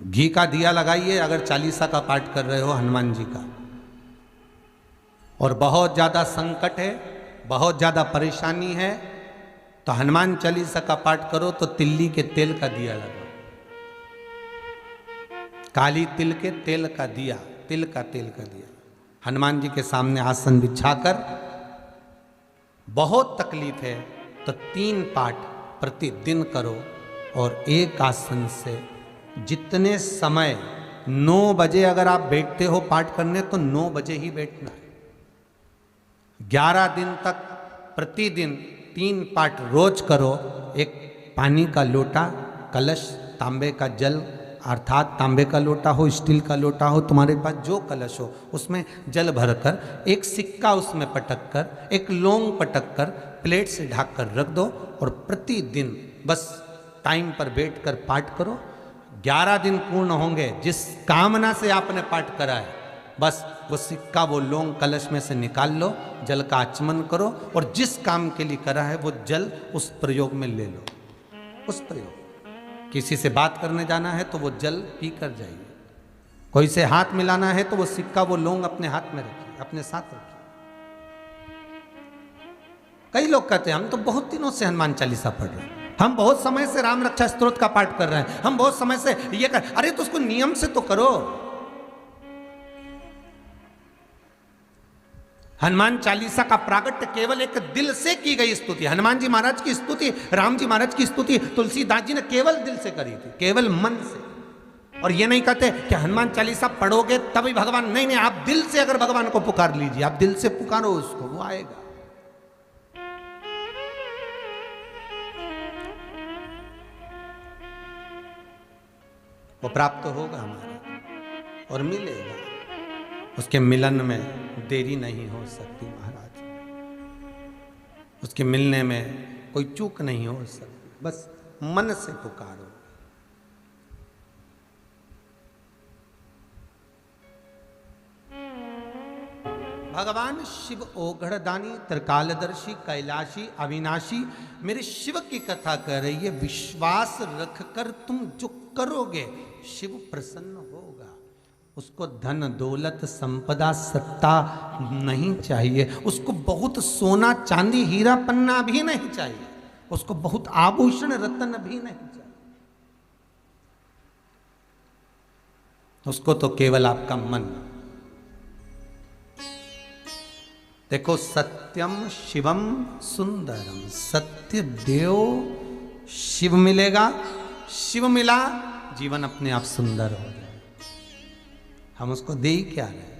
घी का दिया लगाइए अगर चालीसा का पाठ कर रहे हो हनुमान जी का, और बहुत ज़्यादा संकट है, बहुत ज़्यादा परेशानी है, तो हनुमान चालीसा का पाठ करो तो तिल्ली के तेल का दिया लगाओ, काली तिल के तेल का दिया, तिल का तेल का दिया हनुमान जी के सामने आसन बिछाकर, बहुत तकलीफ है तो 3 पाठ प्रतिदिन करो, और एक आसन से जितने समय 9 बजे अगर आप बैठते हो पाठ करने तो 9 बजे ही बैठना है। 11 दिन तक प्रतिदिन 3 पाठ रोज करो। एक पानी का लोटा, कलश, तांबे का जल अर्थात तांबे का लोटा हो, स्टील का लोटा हो, तुम्हारे पास जो कलश हो उसमें जल भरकर, एक सिक्का उसमें पटक कर, एक लौंग पटक कर प्लेट से ढक कर रख दो, और प्रतिदिन बस टाइम पर बैठकर पाठ करो। 11 दिन पूर्ण होंगे, जिस कामना से आपने पाठ करा है बस वो सिक्का, वो लौंग कलश में से निकाल लो, जल का आचमन करो, और जिस काम के लिए करा है वो जल उस प्रयोग में ले लो। उस प्रयोग, किसी से बात करने जाना है तो वो जल पी कर जाइए, कोई से हाथ मिलाना है तो वो सिक्का, वो लौंग अपने हाथ में रखिए, अपने साथ रखिए। कई लोग कहते हैं हम तो बहुत दिनों से हनुमान चालीसा पढ़ रहे हैं, हम बहुत समय से राम रक्षा स्तोत्र का पाठ कर रहे हैं, हम बहुत समय से ये कर, अरे तो उसको नियम से तो करो। हनुमान चालीसा का प्रागट्य केवल एक दिल से की गई स्तुति, हनुमान जी महाराज की स्तुति, राम जी महाराज की स्तुति तुलसीदास जी ने केवल दिल से करी थी, केवल मन से। और ये नहीं कहते कि हनुमान चालीसा पढ़ोगे तभी भगवान, नहीं नहीं, आप दिल से अगर भगवान को पुकार लीजिए, आप दिल से पुकारो उसको, वो आएगा। वो प्राप्त होगा हमारा और मिलेगा, उसके मिलन में देरी नहीं हो सकती महाराज, उसके मिलने में कोई चूक नहीं हो सकती, बस मन से पुकारो। भगवान शिव ओघड़दानी, त्रिकालदर्शी, कैलाशी, अविनाशी मेरे शिव की कथा कर रही है। विश्वास रखकर तुम जो करोगे शिव प्रसन्न होगा। उसको धन दौलत संपदा सत्ता नहीं चाहिए, उसको बहुत सोना चांदी हीरा पन्ना भी नहीं चाहिए, उसको बहुत आभूषण रत्न भी नहीं चाहिए, उसको तो केवल आपका मन। देखो, सत्यम शिवम सुंदरम, सत्य देव शिव मिलेगा, शिव मिला जीवन अपने आप सुंदर हो जाए। हम उसको दे ही क्या रहे।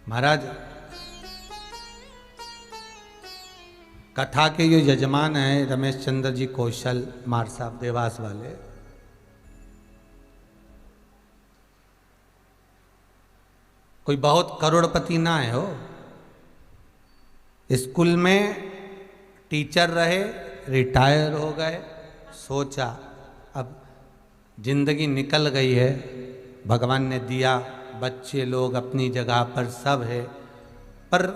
महाराज कथा के जो यजमान हैं रमेश चंद्र जी कौशल मार साहब देवास वाले, कोई बहुत करोड़पति ना है हो, स्कूल में टीचर रहे, रिटायर हो गए, सोचा अब जिंदगी निकल गई है, भगवान ने दिया, बच्चे लोग अपनी जगह पर सब है, पर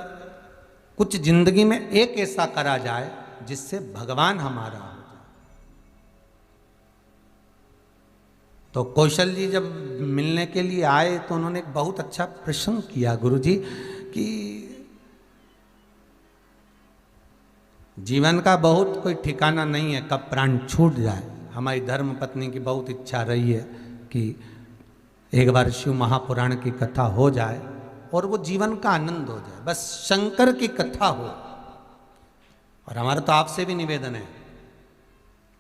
कुछ जिंदगी में एक ऐसा करा जाए जिससे भगवान हमारा हो जाए। तो कौशल जी जब मिलने के लिए आए तो उन्होंने एक बहुत अच्छा प्रश्न किया, गुरुजी, कि जीवन का बहुत कोई ठिकाना नहीं है, कब प्राण छूट जाए। हमारी धर्म पत्नी की बहुत इच्छा रही है कि एक बार शिव महापुराण की कथा हो जाए और वो जीवन का आनंद हो जाए, बस शंकर की कथा हो। और हमारा तो आपसे भी निवेदन है,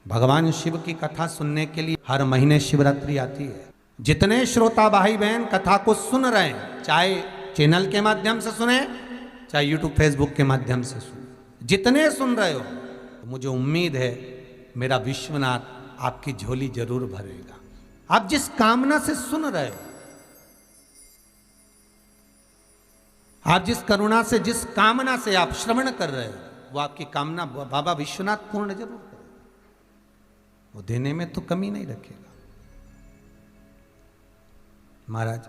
भगवान शिव की कथा सुनने के लिए हर महीने शिवरात्रि आती है। जितने श्रोता भाई बहन कथा को सुन रहे हैं, चाहे चैनल के माध्यम से सुने, चाहे यूट्यूब फेसबुक के माध्यम से सुने, जितने सुन रहे हो, तो मुझे उम्मीद है मेरा विश्वनाथ आपकी झोली जरूर भरेगा। आप जिस कामना से सुन रहे हो, आप जिस करुणा से, जिस कामना से आप श्रवण कर रहे हो, वो आपकी कामना बाबा विश्वनाथ पूर्ण जरूर करेगा। वो देने में तो कमी नहीं रखेगा। महाराज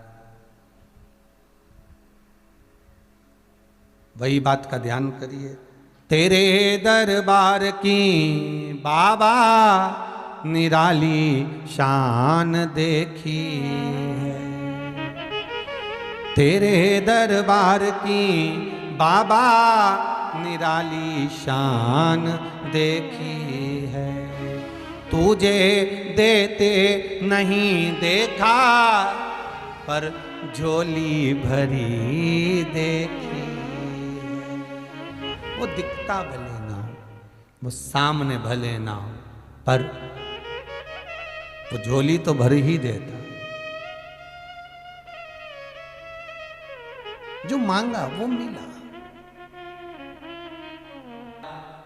वही बात का ध्यान करिए, तेरे दरबार की बाबा निराली शान देखी है, तेरे दरबार की बाबा निराली शान देखी है। तुझे देते नहीं देखा पर झोली भरी देखी। वो दिखता भले ना हो, वो सामने भले ना हो, पर वो झोली तो भर ही देता। जो मांगा वो मिला।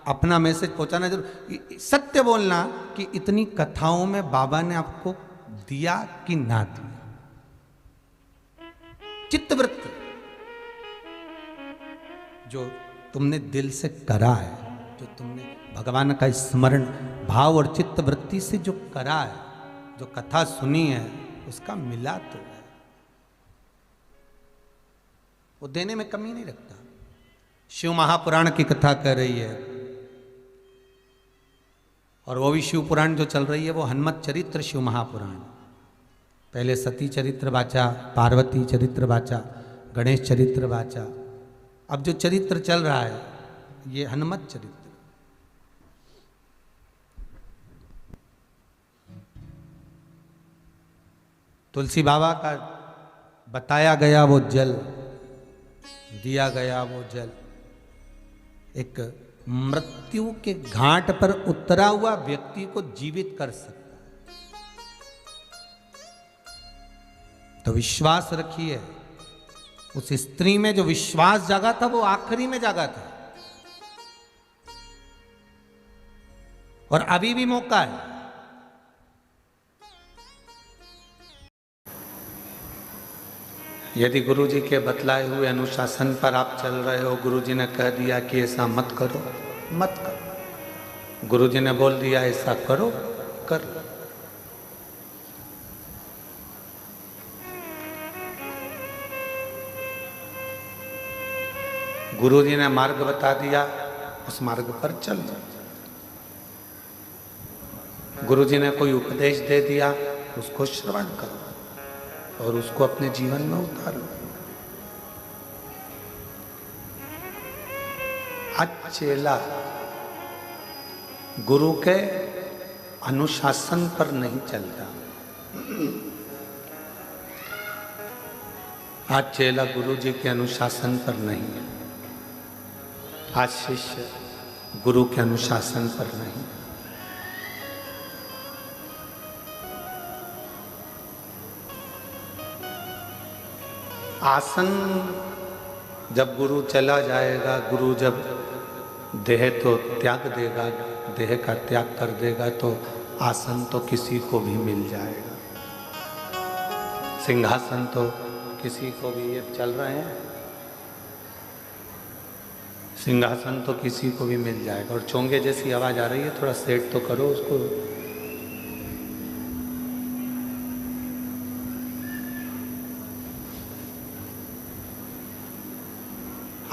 अपना मैसेज पहुंचाना जरूर, सत्य बोलना कि इतनी कथाओं में बाबा ने आपको दिया कि ना दिया। चित्तवृत्ति जो तुमने दिल से करा है, जो तुमने भगवान का स्मरण भाव और चित्तवृत्ति से जो करा है, जो कथा सुनी है, उसका मिला तो है। वो देने में कमी नहीं रखता। शिव महापुराण की कथा कर रही है, और वो भी शिव पुराण जो चल रही है वो हनुमत चरित्र शिव महापुराण। पहले सती चरित्र वाचा, पार्वती चरित्र वाचा, गणेश चरित्र वाचा। अब जो चरित्र चल रहा है ये हनुमत चरित्र। तुलसी बाबा का बताया गया वो जल, दिया गया वो जल, एक मृत्यु के घाट पर उतरा हुआ व्यक्ति को जीवित कर सकता है। तो विश्वास रखिए, उस स्त्री में जो विश्वास जागा था वो आखिरी में जागा था, और अभी भी मौका है। यदि गुरु जी के बतलाए हुए अनुशासन पर आप चल रहे हो, गुरु जी ने कह दिया कि ऐसा मत करो, मत करो। गुरु जी ने बोल दिया ऐसा करो, कर। गुरु जी ने मार्ग बता दिया, उस मार्ग पर चल। गुरु जी ने कोई उपदेश दे दिया, उसको श्रवण करो और उसको अपने जीवन में उतारो। चेला गुरु के अनुशासन पर नहीं चलता। आज चेला गुरु जी के अनुशासन पर नहीं है। आज शिष्य गुरु के अनुशासन पर नहीं। आसन जब गुरु चला जाएगा, गुरु जब देह तो त्याग देगा, देह का त्याग कर देगा, तो आसन तो किसी को भी मिल जाएगा। सिंहासन तो किसी को भी, ये चल रहे हैं, सिंहासन तो किसी को भी मिल जाएगा। और चोंगे जैसी आवाज आ रही है, थोड़ा सेट तो करो उसको।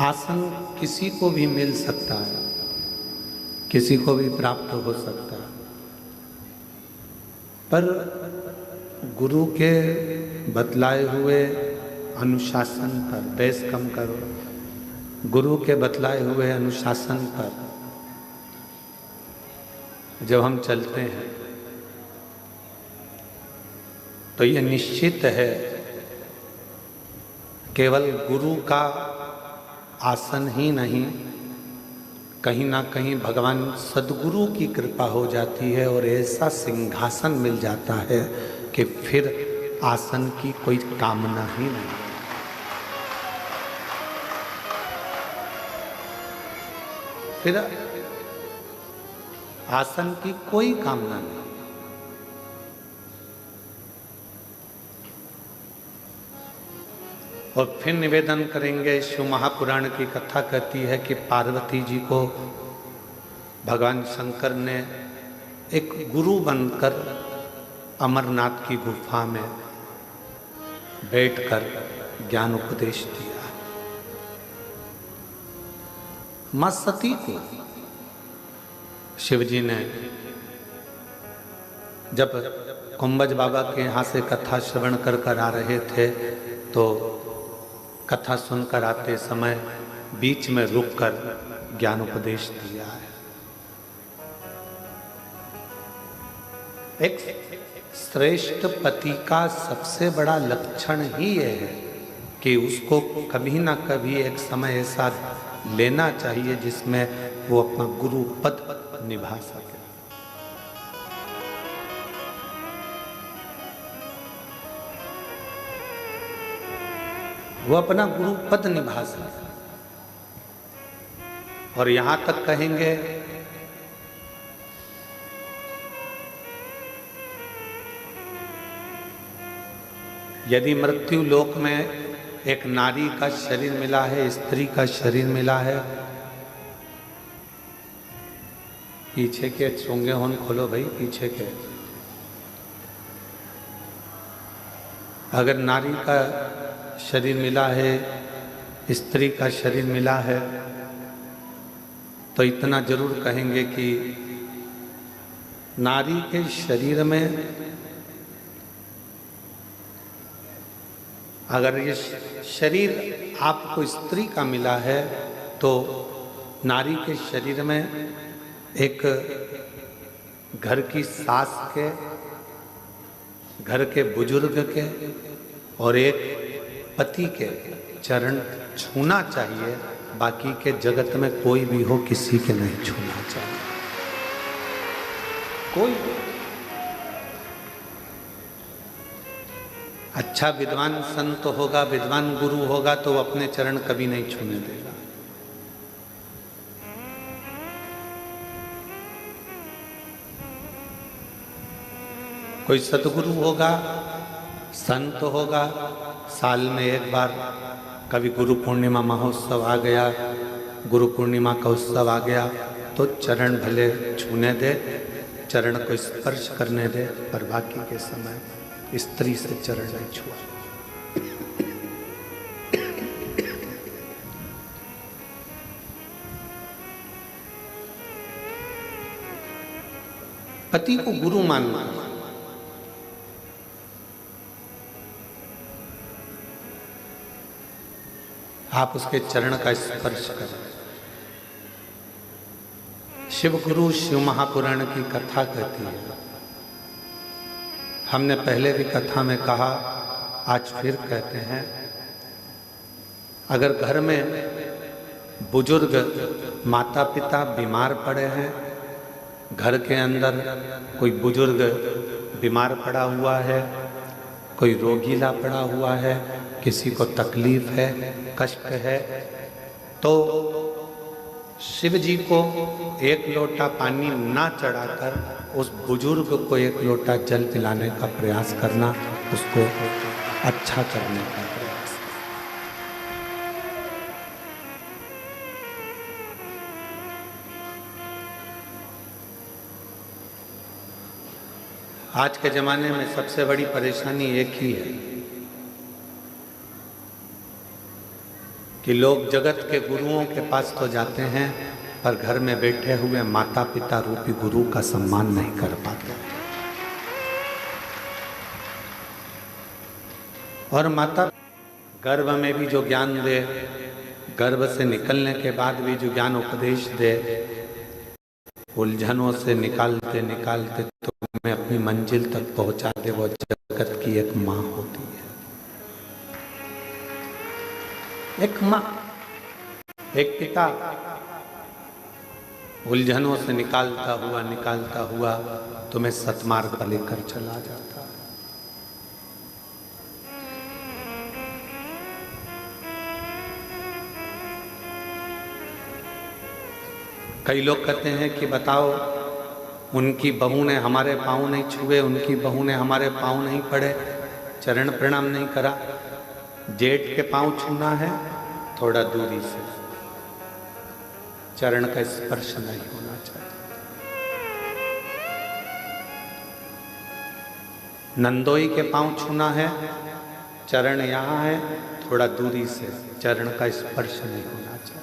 आसन किसी को भी मिल सकता है, किसी को भी प्राप्त हो सकता है, पर गुरु के बतलाए हुए अनुशासन पर, बेस कम करो, गुरु के बतलाए हुए अनुशासन पर जब हम चलते हैं तो ये निश्चित है, केवल गुरु का आसन ही नहीं, कहीं ना कहीं भगवान सद्गुरु की कृपा हो जाती है और ऐसा सिंहासन मिल जाता है कि फिर आसन की कोई कामना ही नहीं। फिर आसन की कोई कामना नहीं। और फिर निवेदन करेंगे, शिव महापुराण की कथा कहती है कि पार्वती जी को भगवान शंकर ने एक गुरु बनकर अमरनाथ की गुफा में बैठकर ज्ञान उपदेश दिया। मां सती को शिव जी ने जब कुंभज बाबा के यहाँ से कथा श्रवण कर आ रहे थे तो कथा सुनकर आते समय बीच में रुककर ज्ञान उपदेश दिया है। एक श्रेष्ठ पति का सबसे बड़ा लक्षण ही यह है कि उसको कभी ना कभी एक समय ऐसा लेना चाहिए जिसमें वो अपना गुरु पद निभा सके। वो अपना गुरु पद निभा सके। और यहां तक कहेंगे यदि मृत्यु लोक में एक नारी का शरीर मिला है, स्त्री का शरीर मिला है, पीछे के चोंगे होन खोलो भाई, पीछे के। अगर नारी का शरीर मिला है, स्त्री का शरीर मिला है, तो इतना जरूर कहेंगे कि नारी के शरीर में अगर ये शरीर आपको स्त्री का मिला है तो नारी के शरीर में एक घर की सास के, घर के बुजुर्ग के और एक पति के चरण छूना चाहिए। बाकी के जगत में कोई भी हो, किसी के नहीं छूना चाहिए। कोई अच्छा विद्वान संत होगा, विद्वान गुरु होगा तो वो अपने चरण कभी नहीं छूने देगा। कोई सतगुरु होगा, संत होगा, साल में एक बार कभी गुरु पूर्णिमा महोत्सव आ गया, गुरु पूर्णिमा का उत्सव आ गया तो चरण भले छूने दे, चरण को स्पर्श करने दे, पर बाकी के समय स्त्री से चरण नहीं छुआ। पति को गुरु मानना, आप उसके चरण का स्पर्श करें। शिव गुरु शिव महापुराण की कथा कहती है। हमने पहले भी कथा में कहा, आज फिर कहते हैं, अगर घर में बुजुर्ग माता पिता बीमार पड़े हैं, घर के अंदर कोई बुजुर्ग बीमार पड़ा हुआ है, कोई रोगीला पड़ा हुआ है, किसी को तकलीफ है, कष्ट है, तो शिव जी को एक लोटा पानी ना चढ़ाकर उस बुजुर्ग को एक लोटा जल पिलाने का प्रयास करना, उसको अच्छा करने का प्रयास। आज के जमाने में सबसे बड़ी परेशानी एक ही है कि लोग जगत के गुरुओं के पास तो जाते हैं पर घर में बैठे हुए माता पिता रूपी गुरु का सम्मान नहीं कर पाते। और माता गर्भ में भी जो ज्ञान दे, गर्भ से निकलने के बाद भी जो ज्ञान उपदेश दे, उलझनों से निकालते निकालते तो मैं अपनी मंजिल तक पहुंचा दे, वो जगत की एक माँ होती है। एक माँ, एक पिता उलझनों से निकालता हुआ तुम्हें सतमार्ग पर लेकर चला जाता। कई लोग कहते हैं कि बताओ, उनकी बहू ने हमारे पाँव नहीं छुए, उनकी बहू ने हमारे पाँव नहीं पड़े, चरण प्रणाम नहीं करा। जेठ के पाँव छूना है, थोड़ा दूरी से, चरण का स्पर्श नहीं होना चाहिए। नंदोई के पाँव छूना है, चरण यहाँ है, थोड़ा दूरी से, चरण का स्पर्श नहीं होना चाहिए।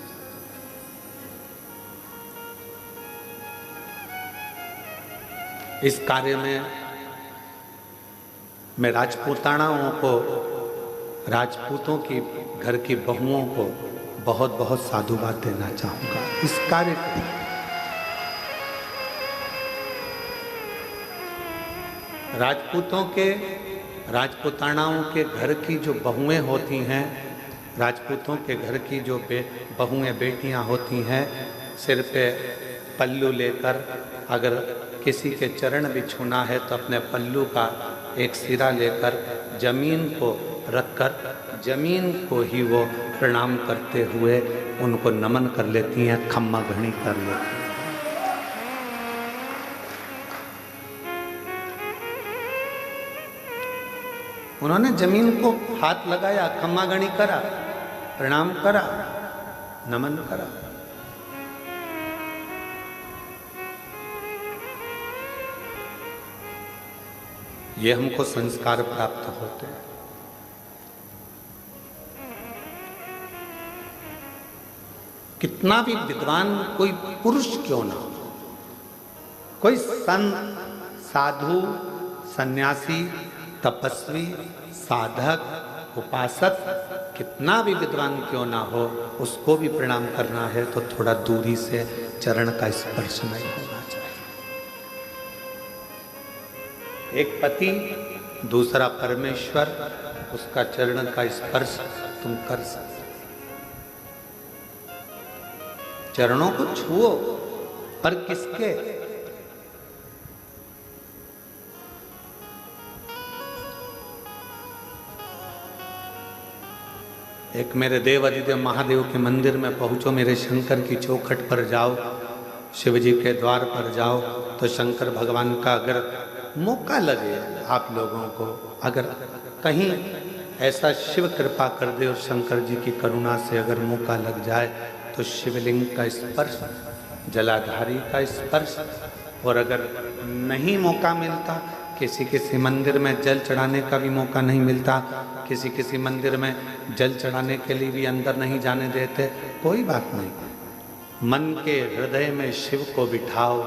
इस कार्य में मैं राजपूतानाओं को, राजपूतों की घर की बहुओं को बहुत बहुत साधुवाद देना चाहूँगा इस कार्य को। राजपूतानाओं के घर की जो बहुएं होती हैं, राजपूतों के घर की जो बहुएं बेटियां होती हैं, सिर पे पल्लू लेकर अगर किसी के चरण भी छूना है तो अपने पल्लू का एक सिरा लेकर जमीन को रखकर जमीन को ही वो प्रणाम करते हुए उनको नमन कर लेती हैं, खम्मा घड़ी कर लेती हैं। उन्होंने जमीन को हाथ लगाया, खम्मा घड़ी करा, प्रणाम करा, नमन करा। ये हमको संस्कार प्राप्त होते हैं। कितना भी विद्वान कोई पुरुष क्यों ना हो, कोई संत, साधु, सन्यासी, तपस्वी, साधक, उपासक, कितना भी विद्वान क्यों ना हो, उसको भी प्रणाम करना है तो थोड़ा दूरी से चरण का स्पर्श नहीं होना चाहिए। एक पति, दूसरा परमेश्वर, उसका चरण का स्पर्श तुम कर सकते। चरणों को छुओ, पर किसके? एक मेरे देव अधिदेव महादेव के मंदिर में पहुंचो, मेरे शंकर की चौखट पर जाओ, शिव जी के द्वार पर जाओ, तो शंकर भगवान का अगर मौका लगे आप लोगों को, अगर कहीं ऐसा शिव कृपा कर दे और शंकर जी की करुणा से अगर मौका लग जाए तो शिवलिंग का स्पर्श, जलाधारी का स्पर्श, और अगर नहीं मौका मिलता, किसी मंदिर में जल चढ़ाने का भी मौका नहीं मिलता, किसी मंदिर में जल चढ़ाने के लिए भी अंदर नहीं जाने देते, कोई बात नहीं, मन के हृदय में शिव को बिठाओ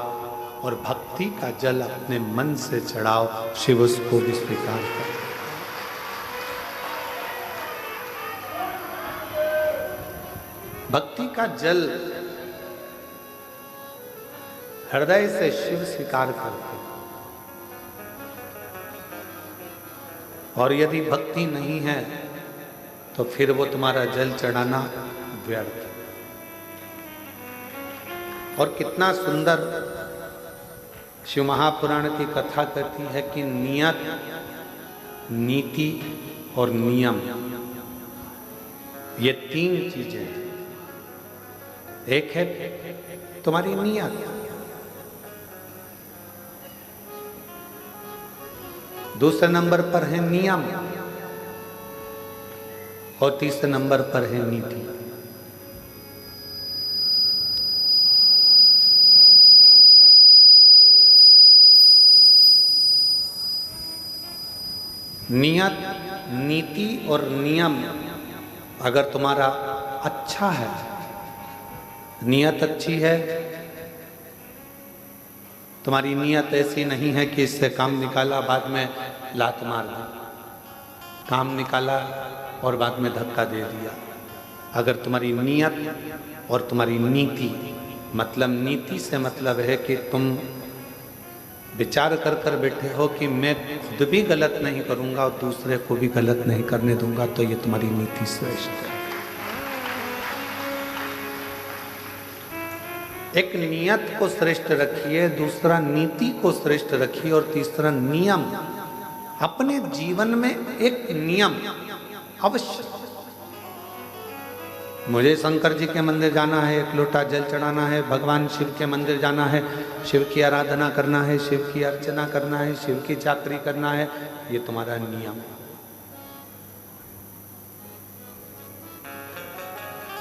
और भक्ति का जल अपने मन से चढ़ाओ, शिव उसको भी स्वीकार करे। भक्ति का जल हृदय से शिव स्वीकार करते, और यदि भक्ति नहीं है तो फिर वो तुम्हारा जल चढ़ाना व्यर्थ। और कितना सुंदर शिव महापुराण की कथा कहती है कि नियत, नीति और नियम, ये तीन चीजें हैं। एक है तुम्हारी नियत, दूसरे नंबर पर है नियम, और तीसरे नंबर पर है नीति। नियत, नीति और नियम अगर तुम्हारा अच्छा है, नियत अच्छी है, तुम्हारी नियत ऐसी नहीं है कि इससे काम निकाला बाद में लात मार दी, काम निकाला और बाद में धक्का दे दिया। अगर तुम्हारी नियत और तुम्हारी नीति, मतलब नीति से मतलब है कि तुम विचार कर कर बैठे हो कि मैं खुद भी गलत नहीं करूंगा और दूसरे को भी गलत नहीं करने दूंगा, तो ये तुम्हारी नीति श्रेष्ठ है। एक नियत को श्रेष्ठ रखिए, दूसरा नीति को श्रेष्ठ रखिए, और तीसरा नियम। अपने जीवन में एक नियम अवश्य, मुझे शंकर जी के मंदिर जाना है, एक लोटा जल चढ़ाना है, भगवान शिव के मंदिर जाना है, शिव की आराधना करना है, शिव की अर्चना करना है, शिव की चाकरी करना है, ये तुम्हारा नियम।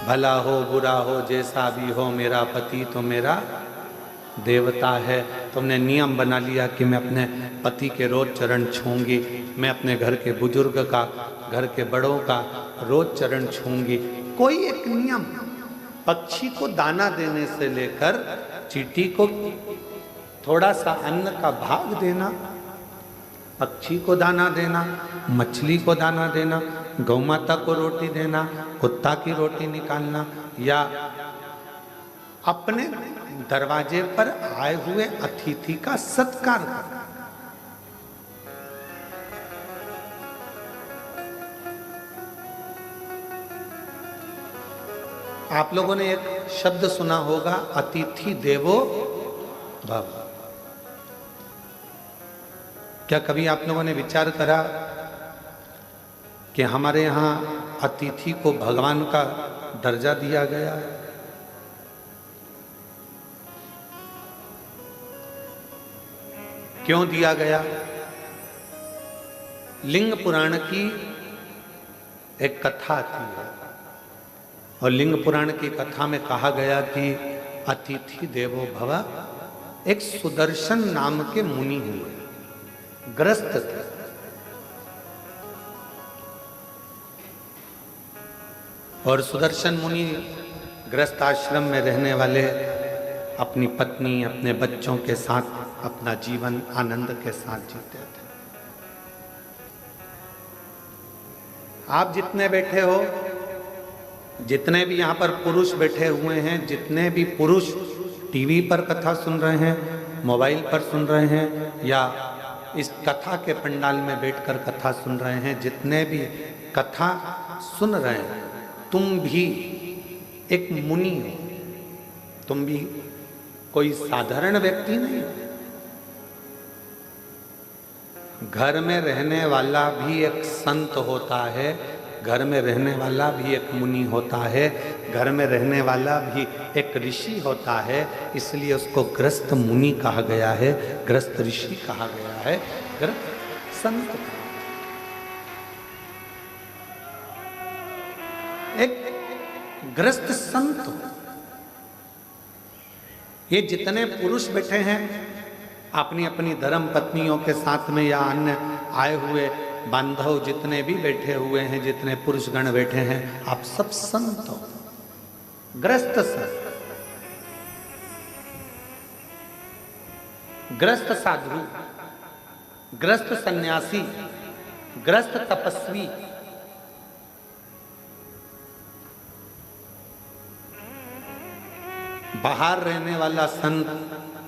भला हो बुरा हो जैसा भी हो, मेरा पति तो मेरा देवता है। तुमने नियम बना लिया कि मैं अपने पति के रोज चरण छूंगी, मैं अपने घर के बुजुर्ग का, घर के बड़ों का रोज चरण छूंगी। कोई एक नियम, पक्षी को दाना देने से लेकर चींटी को थोड़ा सा अन्न का भाग देना, पक्षी को दाना देना, मछली को दाना देना, गौ माता को रोटी देना, कुत्ता की रोटी निकालना, या अपने दरवाजे पर आए हुए अतिथि का सत्कार करना। आप लोगों ने एक शब्द सुना होगा, अतिथि देवो भव। क्या कभी आप लोगों ने विचार करा कि हमारे यहाँ अतिथि को भगवान का दर्जा दिया गया है? क्यों दिया गया? लिंग पुराण की एक कथा आती है, और लिंग पुराण की कथा में कहा गया कि अतिथि देवो भव। एक सुदर्शन नाम के मुनि हुए, ग्रस्त थे। और सुदर्शन मुनि ग्रस्त आश्रम में रहने वाले अपनी पत्नी, अपने बच्चों के साथ अपना जीवन आनंद के साथ जीते थे। आप जितने बैठे हो, जितने भी यहाँ पर पुरुष बैठे हुए हैं, जितने भी पुरुष टीवी पर कथा सुन रहे हैं, मोबाइल पर सुन रहे हैं, या इस कथा के पंडाल में बैठकर कथा सुन रहे हैं, जितने भी कथा सुन रहे हैं, तुम भी एक मुनि हो। तुम भी कोई साधारण व्यक्ति नहीं हो। घर में रहने वाला भी एक संत होता है, घर में रहने वाला भी एक मुनि होता है, घर में रहने वाला भी एक ऋषि होता है। इसलिए उसको ग्रस्त मुनि कहा गया है, ग्रस्त ऋषि कहा गया है, ग्रस्त संत। एक ग्रस्त संत। ये जितने पुरुष बैठे हैं अपनी अपनी धर्म पत्नियों के साथ में, या अन्य आए हुए बांधव जितने भी बैठे हुए हैं, जितने पुरुष गण बैठे हैं, आप सब संत हो, ग्रस्त संत, ग्रस्त साधु, ग्रस्त सन्यासी, ग्रस्त तपस्वी। बाहर रहने वाला संत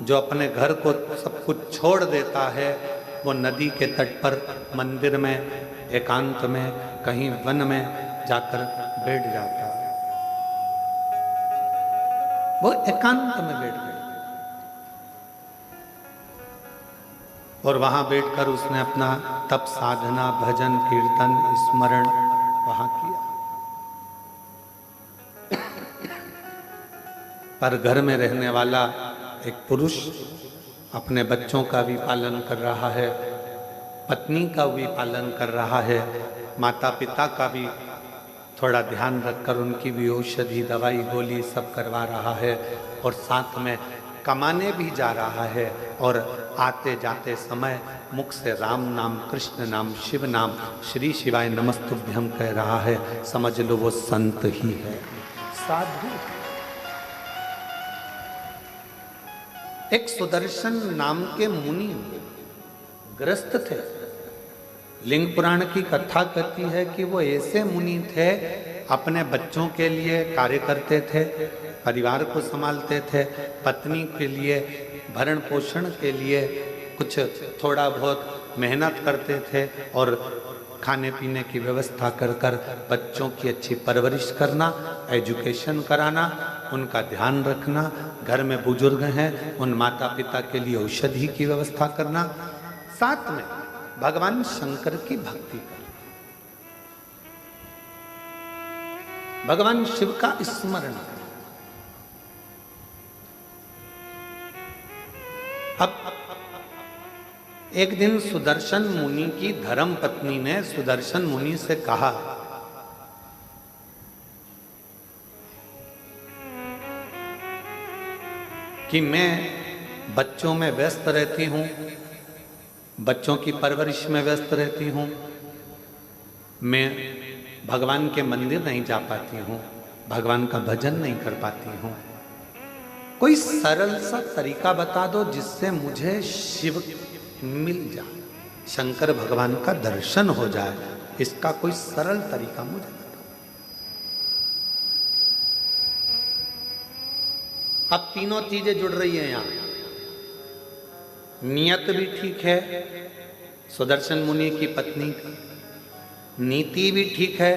जो अपने घर को सब कुछ छोड़ देता है, वो नदी के तट पर, मंदिर में, एकांत में, कहीं वन में जाकर बैठ जाता है। वो एकांत में बैठ गया और वहां बैठकर उसने अपना तप, साधना, भजन, कीर्तन, स्मरण वहां किया। पर घर में रहने वाला एक पुरुष अपने बच्चों का भी पालन कर रहा है, पत्नी का भी पालन कर रहा है, माता पिता का भी थोड़ा ध्यान रखकर उनकी भी औषधि, दवाई, गोली सब करवा रहा है, और साथ में कमाने भी जा रहा है, और आते जाते समय मुख से राम नाम, कृष्ण नाम, शिव नाम, श्री शिवाय नमस्तुभ्यं कह रहा है। समझ लो वो संत ही है, साधु। एक सुदर्शन नाम के मुनि ग्रस्त थे। लिंग पुराण की कथा कहती है कि वो ऐसे मुनि थे, अपने बच्चों के लिए कार्य करते थे, परिवार को संभालते थे, पत्नी के लिए भरण पोषण के लिए कुछ थोड़ा बहुत मेहनत करते थे, और खाने पीने की व्यवस्था कर कर बच्चों की अच्छी परवरिश करना, एजुकेशन कराना, उनका ध्यान रखना, घर में बुजुर्ग हैं उन माता पिता के लिए औषधि की व्यवस्था करना, साथ में भगवान शंकर की भक्ति करना, भगवान शिव का स्मरण। अब एक दिन सुदर्शन मुनि की धर्म पत्नी ने सुदर्शन मुनि से कहा, कि मैं बच्चों में व्यस्त रहती हूँ, बच्चों की परवरिश में व्यस्त रहती हूँ, मैं भगवान के मंदिर नहीं जा पाती हूँ, भगवान का भजन नहीं कर पाती हूँ। कोई सरल सा तरीका बता दो जिससे मुझे शिव मिल जाए, शंकर भगवान का दर्शन हो जाए। इसका कोई सरल तरीका मुझे बताओ। अब तीनों चीजें जुड़ रही हैं यहां। नियत भी ठीक है सुदर्शन मुनि की पत्नी की, नीति भी ठीक है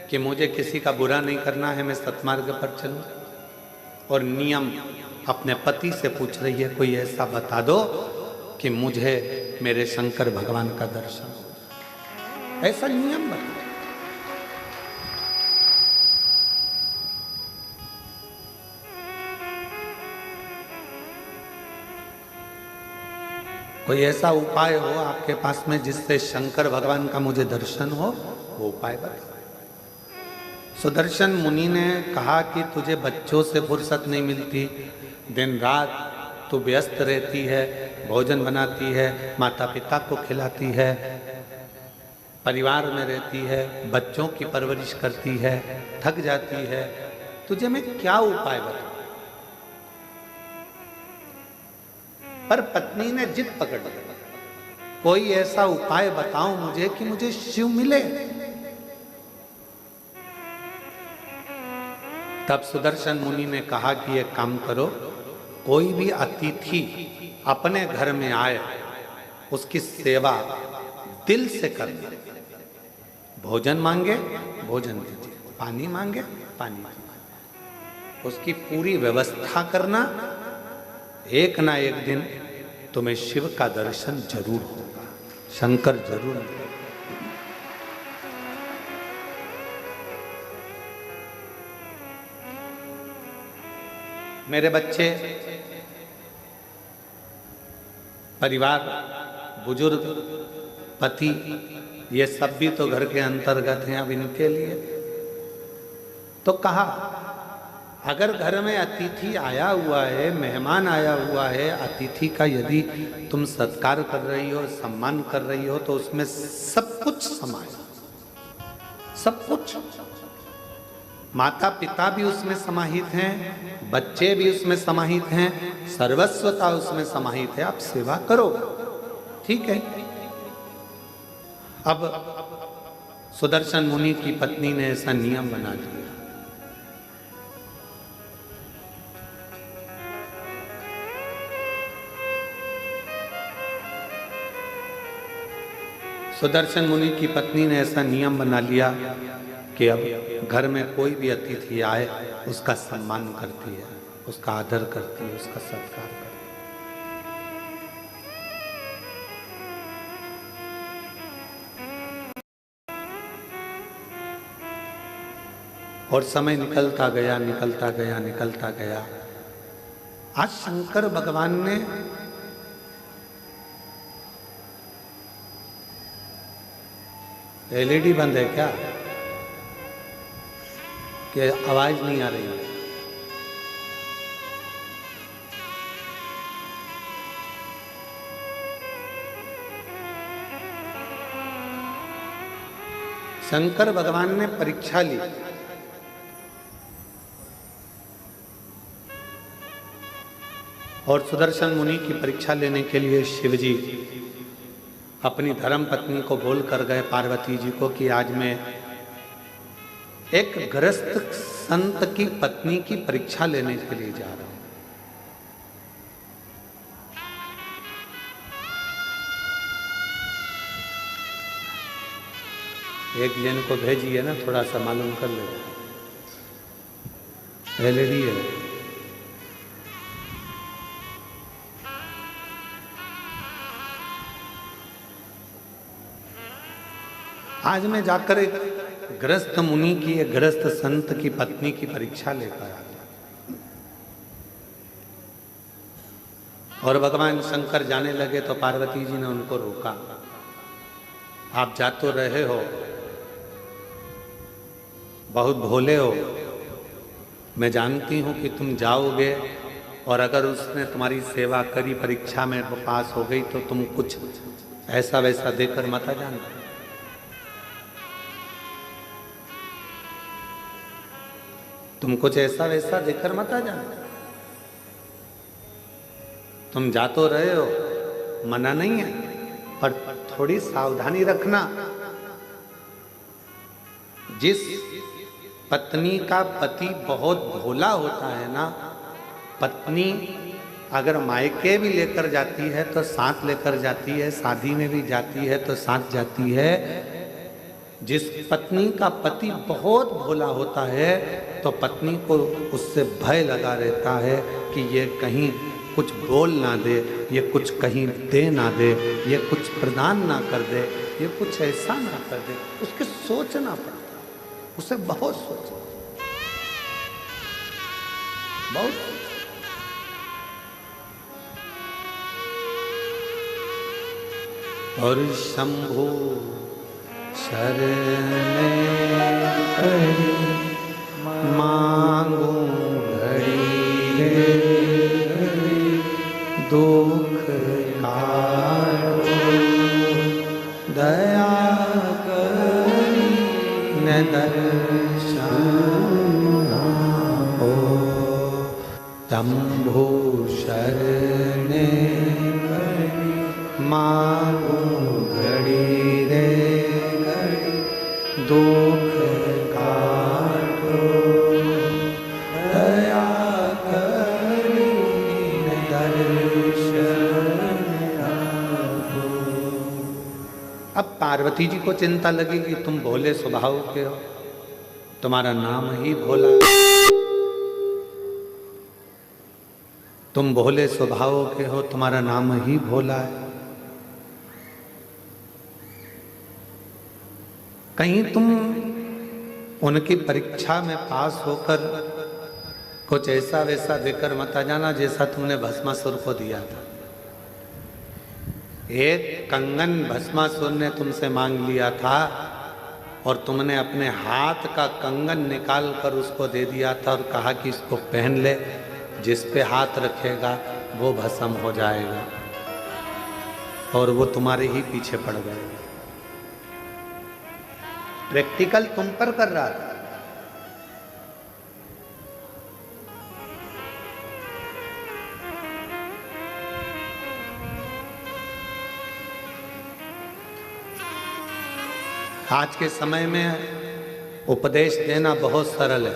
कि मुझे किसी का बुरा नहीं करना है, मैं सत्मार्ग पर चलूं। और नियम अपने पति से पूछ रही है, कोई ऐसा बता दो कि मुझे मेरे शंकर भगवान का दर्शन हो। ऐसा नियम बता। कोई ऐसा उपाय हो आपके पास में जिससे शंकर भगवान का मुझे दर्शन हो, वो उपाय बताओ। सुदर्शन मुनि ने कहा कि तुझे बच्चों से फुर्सत नहीं मिलती, दिन रात तू व्यस्त रहती है, भोजन बनाती है, माता पिता को खिलाती है, परिवार में रहती है, बच्चों की परवरिश करती है, थक जाती है, तुझे मैं क्या उपाय बताऊं। पर पत्नी ने जिद पकड़ ली, कोई ऐसा उपाय बताओ मुझे कि मुझे शिव मिले। तब सुदर्शन मुनि ने कहा कि एक काम करो, कोई भी अतिथि अपने घर में आए उसकी सेवा दिल से करना। भोजन मांगे भोजन दीजिए, पानी मांगे पानी दीजिए, उसकी पूरी व्यवस्था करना। एक ना एक दिन तुम्हें शिव का दर्शन जरूर होगा, शंकर जरूर होगा। मेरे बच्चे, परिवार, बुजुर्ग, पति, ये सब भी तो घर के अंतर्गत हैं। अब इनके लिए तो कहा, अगर घर में अतिथि आया हुआ है, मेहमान आया हुआ है, अतिथि का यदि तुम सत्कार कर रही हो, सम्मान कर रही हो, तो उसमें सब कुछ समाया, सब कुछ। माता पिता भी उसमें समाहित हैं, बच्चे भी उसमें समाहित हैं, सर्वस्वता उसमें समाहित है। आप सेवा करो, ठीक है। अब सुदर्शन मुनि की पत्नी ने ऐसा नियम बना दिया। सुदर्शन मुनि की पत्नी ने ऐसा नियम बना लिया कि अब घर में कोई भी अतिथि आए उसका सम्मान करती है, उसका आदर करती है, उसका सत्कार करती है। और समय निकलता गया, निकलता गया, निकलता गया। आज शंकर भगवान ने एलईडी बंद है क्या कि आवाज नहीं आ रही है? शंकर भगवान ने परीक्षा ली। और सुदर्शन मुनि की परीक्षा लेने के लिए शिवजी अपनी धर्म पत्नी को बोल कर गए, पार्वती जी को, कि आज मैं एक गृहस्थ संत की पत्नी की परीक्षा लेने के लिए जा रहा हूं। एक जन को भेजिए ना, थोड़ा सा मालूम कर ले। एलईडी है। आज मैं जाकर एक गृहस्थ मुनि की, एक गृहस्थ संत की पत्नी की परीक्षा लेकर आ गया। और भगवान शंकर जाने लगे तो पार्वती जी ने उनको रोका। आप जा तो रहे हो, बहुत भोले हो, मैं जानती हूं कि तुम जाओगे और अगर उसने तुम्हारी सेवा करी, परीक्षा में पास हो गई, तो तुम कुछ ऐसा वैसा देकर मत जाना। तुम कुछ ऐसा वैसा देकर मत जाना। तुम जा तो रहे हो, मना नहीं है, पर थोड़ी सावधानी रखना। जिस पत्नी का पति बहुत भोला होता है ना, पत्नी अगर मायके भी लेकर जाती है तो साथ लेकर जाती है, शादी में भी जाती है तो साथ जाती है। जिस पत्नी का पति बहुत भोला होता है तो पत्नी को उससे भय लगा रहता है कि ये कहीं कुछ बोल ना दे, ये कुछ कहीं दे ना दे, ये कुछ प्रदान ना कर दे, ये कुछ ऐसा ना कर दे। उसके सोचना पड़ता है, उसे बहुत सोचना, बहुत। और शंभु शरण करी मांगू घड़ी दुख काटो, दया करी न दर्शन हो। शंभु शरण मांगू घड़ी रे घड़ी दुख काटो, दया करी दर्शन आपो। अब पार्वती जी को चिंता लगी कि तुम भोले स्वभाव के हो, तुम्हारा नाम ही भोला, तुम भोले स्वभाव के हो, तुम्हारा नाम ही भोला है। कहीं तुम उनकी परीक्षा में पास होकर कुछ ऐसा वैसा देकर मत आ जाना जैसा तुमने भस्मासुर को दिया था। एक कंगन भस्मासुर ने तुमसे मांग लिया था और तुमने अपने हाथ का कंगन निकाल कर उसको दे दिया था और कहा कि इसको पहन ले, जिस पे हाथ रखेगा वो भस्म हो जाएगा, और वो तुम्हारे ही पीछे पड़ गए। प्रैक्टिकल तुम पर कर रहा था। आज के समय में उपदेश देना बहुत सरल है।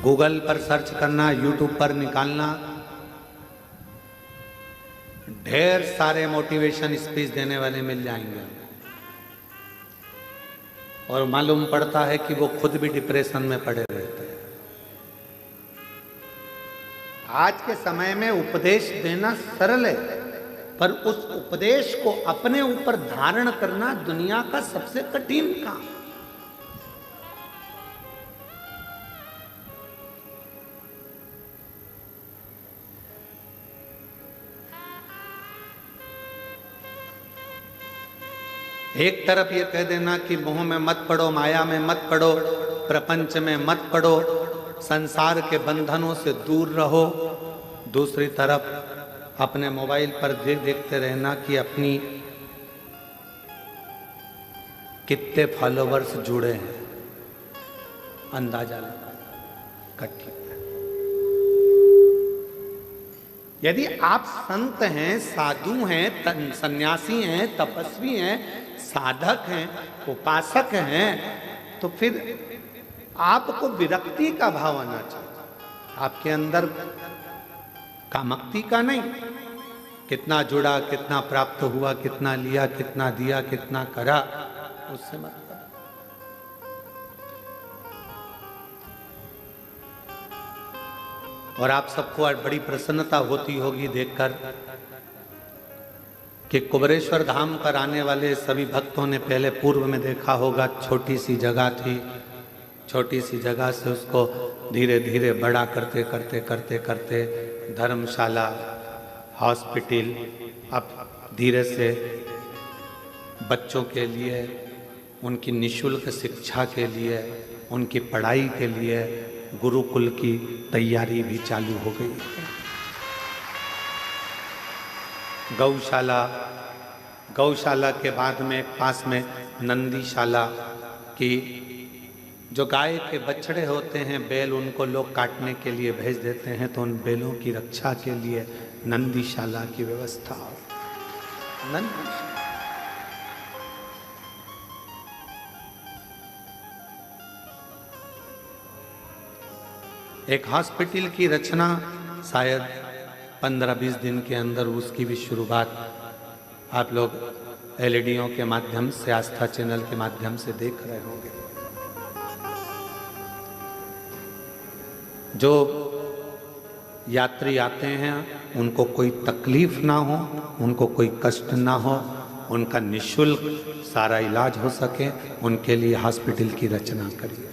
गूगल पर सर्च करना, यूट्यूब पर निकालना, ढेर सारे मोटिवेशन स्पीच देने वाले मिल जाएंगे, और मालूम पड़ता है कि वो खुद भी डिप्रेशन में पड़े रहते हैं। आज के समय में उपदेश देना सरल है, पर उस उपदेश को अपने ऊपर धारण करना दुनिया का सबसे कठिन काम। एक तरफ ये कह देना कि मोह में मत पड़ो, माया में मत पड़ो, प्रपंच में मत पड़ो, संसार के बंधनों से दूर रहो। दूसरी तरफ अपने मोबाइल पर देखते रहना कि अपनी कितने फॉलोवर्स जुड़े हैं, अंदाजा लगा कठिन। यदि आप संत हैं, साधु हैं, सन्यासी हैं, तपस्वी हैं, साधक हैं, उपासक हैं, तो फिर आपको विरक्ति का भाव आना चाहिए आपके अंदर, कामक्ति का नहीं। कितना जुड़ा, कितना प्राप्त हुआ, कितना लिया, कितना दिया, कितना करा, उससे मत। और आप सबको आज बड़ी प्रसन्नता होती होगी देखकर कि कुबरेश्वर धाम पर आने वाले सभी भक्तों ने पहले पूर्व में देखा होगा, छोटी सी जगह थी, छोटी सी जगह से उसको धीरे धीरे बड़ा करते करते करते करते धर्मशाला, हॉस्पिटल, अब धीरे से बच्चों के लिए, उनकी निःशुल्क शिक्षा के लिए, उनकी पढ़ाई के लिए गुरुकुल की तैयारी भी चालू हो गई। गौशाला के बाद में पास में नंदीशाला की जो गाय के बछड़े होते हैं, बैल, उनको लोग काटने के लिए भेज देते हैं, तो उन बैलों की रक्षा के लिए नंदीशाला की व्यवस्था हो। एक हॉस्पिटल की रचना शायद 15-20 दिन के अंदर उसकी भी शुरुआत आप लोग एलईडीओं के माध्यम से, आस्था चैनल के माध्यम से देख रहे होंगे। जो यात्री आते हैं उनको कोई तकलीफ ना हो, उनको कोई कष्ट ना हो, उनका निःशुल्क सारा इलाज हो सके, उनके लिए हॉस्पिटल की रचना करिए।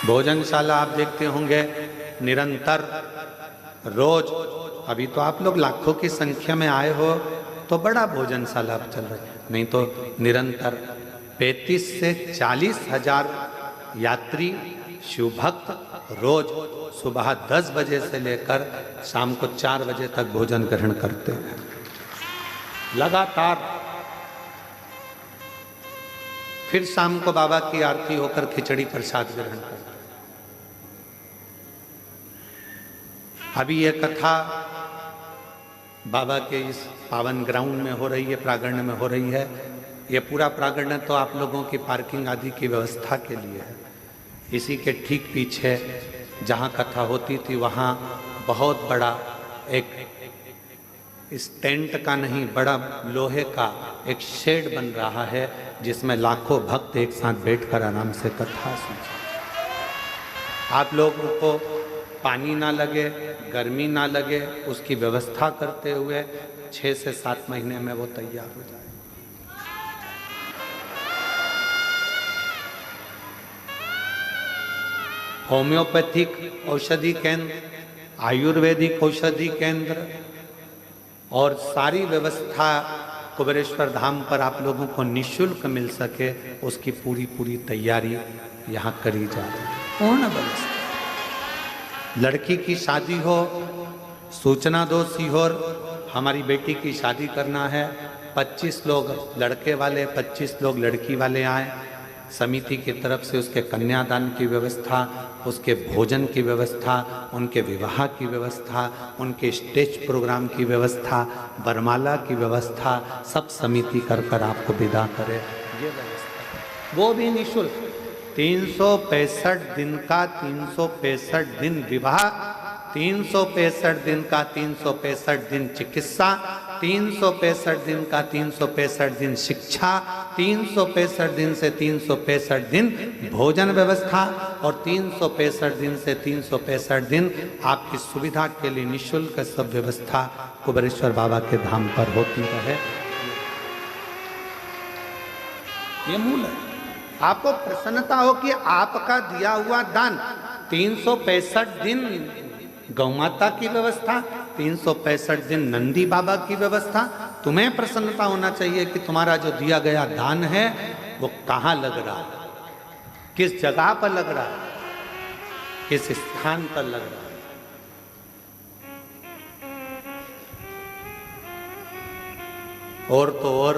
भोजनशाला आप देखते होंगे निरंतर रोज, अभी तो आप लोग लाखों की संख्या में आए हो तो बड़ा भोजनशाला चल रहा है, नहीं तो निरंतर 35 से 40 हजार यात्री शिव भक्त रोज सुबह 10 बजे से लेकर शाम को 4 बजे तक भोजन ग्रहण करते हैं लगातार। फिर शाम को बाबा की आरती होकर खिचड़ी प्रसाद ग्रहण करते हैं। अभी ये कथा बाबा के इस पावन ग्राउंड में हो रही है, प्रांगण में हो रही है। ये पूरा प्रांगण तो आप लोगों की पार्किंग आदि की व्यवस्था के लिए है। इसी के ठीक पीछे जहाँ कथा होती थी वहाँ बहुत बड़ा एक इस टेंट का नहीं, बड़ा लोहे का एक शेड बन रहा है, जिसमें लाखों भक्त एक साथ बैठकर आराम से कथा सुनते। आप लोगों को पानी ना लगे, गर्मी ना लगे, उसकी व्यवस्था करते हुए 6 से 7 महीने में वो तैयार हो जाए। होम्योपैथिक औषधि केंद्र, आयुर्वेदिक औषधि केंद्र और सारी व्यवस्था कुबेरेश्वर धाम पर आप लोगों को निःशुल्क मिल सके, उसकी पूरी तैयारी यहाँ करी जा रही है। पूर्ण व्यवस्था। लड़की की शादी हो, सूचना दो सीहोर, हमारी बेटी की शादी करना है, 25 लोग लड़के वाले 25 लोग लड़की वाले आए। समिति की तरफ से उसके कन्यादान की व्यवस्था, उसके भोजन की व्यवस्था, उनके विवाह की व्यवस्था, उनके स्टेज प्रोग्राम की व्यवस्था, वरमाला की व्यवस्था, सब समिति कर आपको विदा करे। ये व्यवस्था वो भी निःशुल्क। 365 दिन का 365 दिन विवाह, 365 दिन का 365 दिन चिकित्सा, 365 दिन का 365 दिन शिक्षा, 365 दिन से 365 दिन भोजन व्यवस्था और 365 दिन से 365 दिन आपकी सुविधा के लिए निःशुल्क सब व्यवस्था कुबेरेश्वर बाबा के धाम पर होती रहे। ये मूल है। आपको प्रसन्नता हो कि आपका दिया हुआ दान 365 दिन गौ माता की व्यवस्था, 365 दिन नंदी बाबा की व्यवस्था। तुम्हें प्रसन्नता होना चाहिए कि तुम्हारा जो दिया गया दान है वो कहाँ लग रहा है, किस जगह पर लग रहा है, किस स्थान पर लग रहा है। और तो और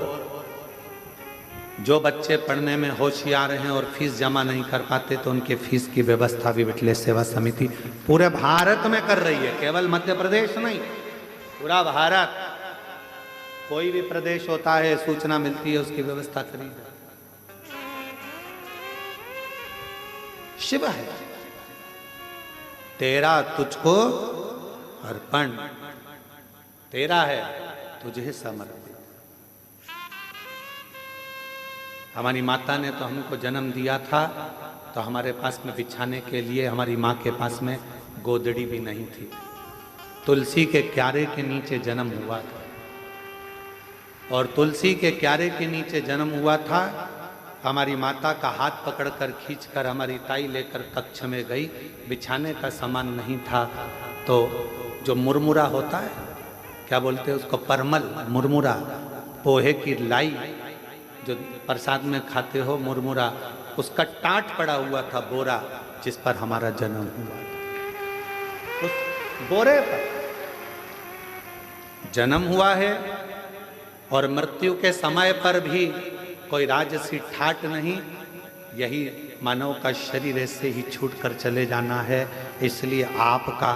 जो बच्चे पढ़ने में होशियार हैं और फीस जमा नहीं कर पाते, तो उनके फीस की व्यवस्था भी विठलेश सेवा समिति पूरे भारत में कर रही है। केवल मध्य प्रदेश नहीं, पूरा भारत। कोई भी प्रदेश होता है, सूचना मिलती है, उसकी व्यवस्था करी जाए। शिव है तेरा तुझको अर्पण, तेरा है तुझे समर्पित। हमारी माता ने तो हमको जन्म दिया था, तो हमारे पास में बिछाने के लिए हमारी माँ के पास में गोदड़ी भी नहीं थी। तुलसी के क्यारे के नीचे जन्म हुआ था, और तुलसी के क्यारे के नीचे जन्म हुआ था। हमारी माता का हाथ पकड़कर खींचकर हमारी ताई लेकर कक्ष में गई। बिछाने का सामान नहीं था, तो जो मुरमुरा होता है, क्या बोलते हैं उसको, परमल, मुरमुरा, पोहे की लाई जो प्रसाद में खाते हो, मुरमुरा, उसका टाट पड़ा हुआ था बोरा, जिस पर हमारा जन्म हुआ था। उस बोरे पर जन्म हुआ है, और मृत्यु के समय पर भी कोई राजसी ठाट नहीं। यही मानव का शरीर ऐसे ही छूट कर चले जाना है, इसलिए आपका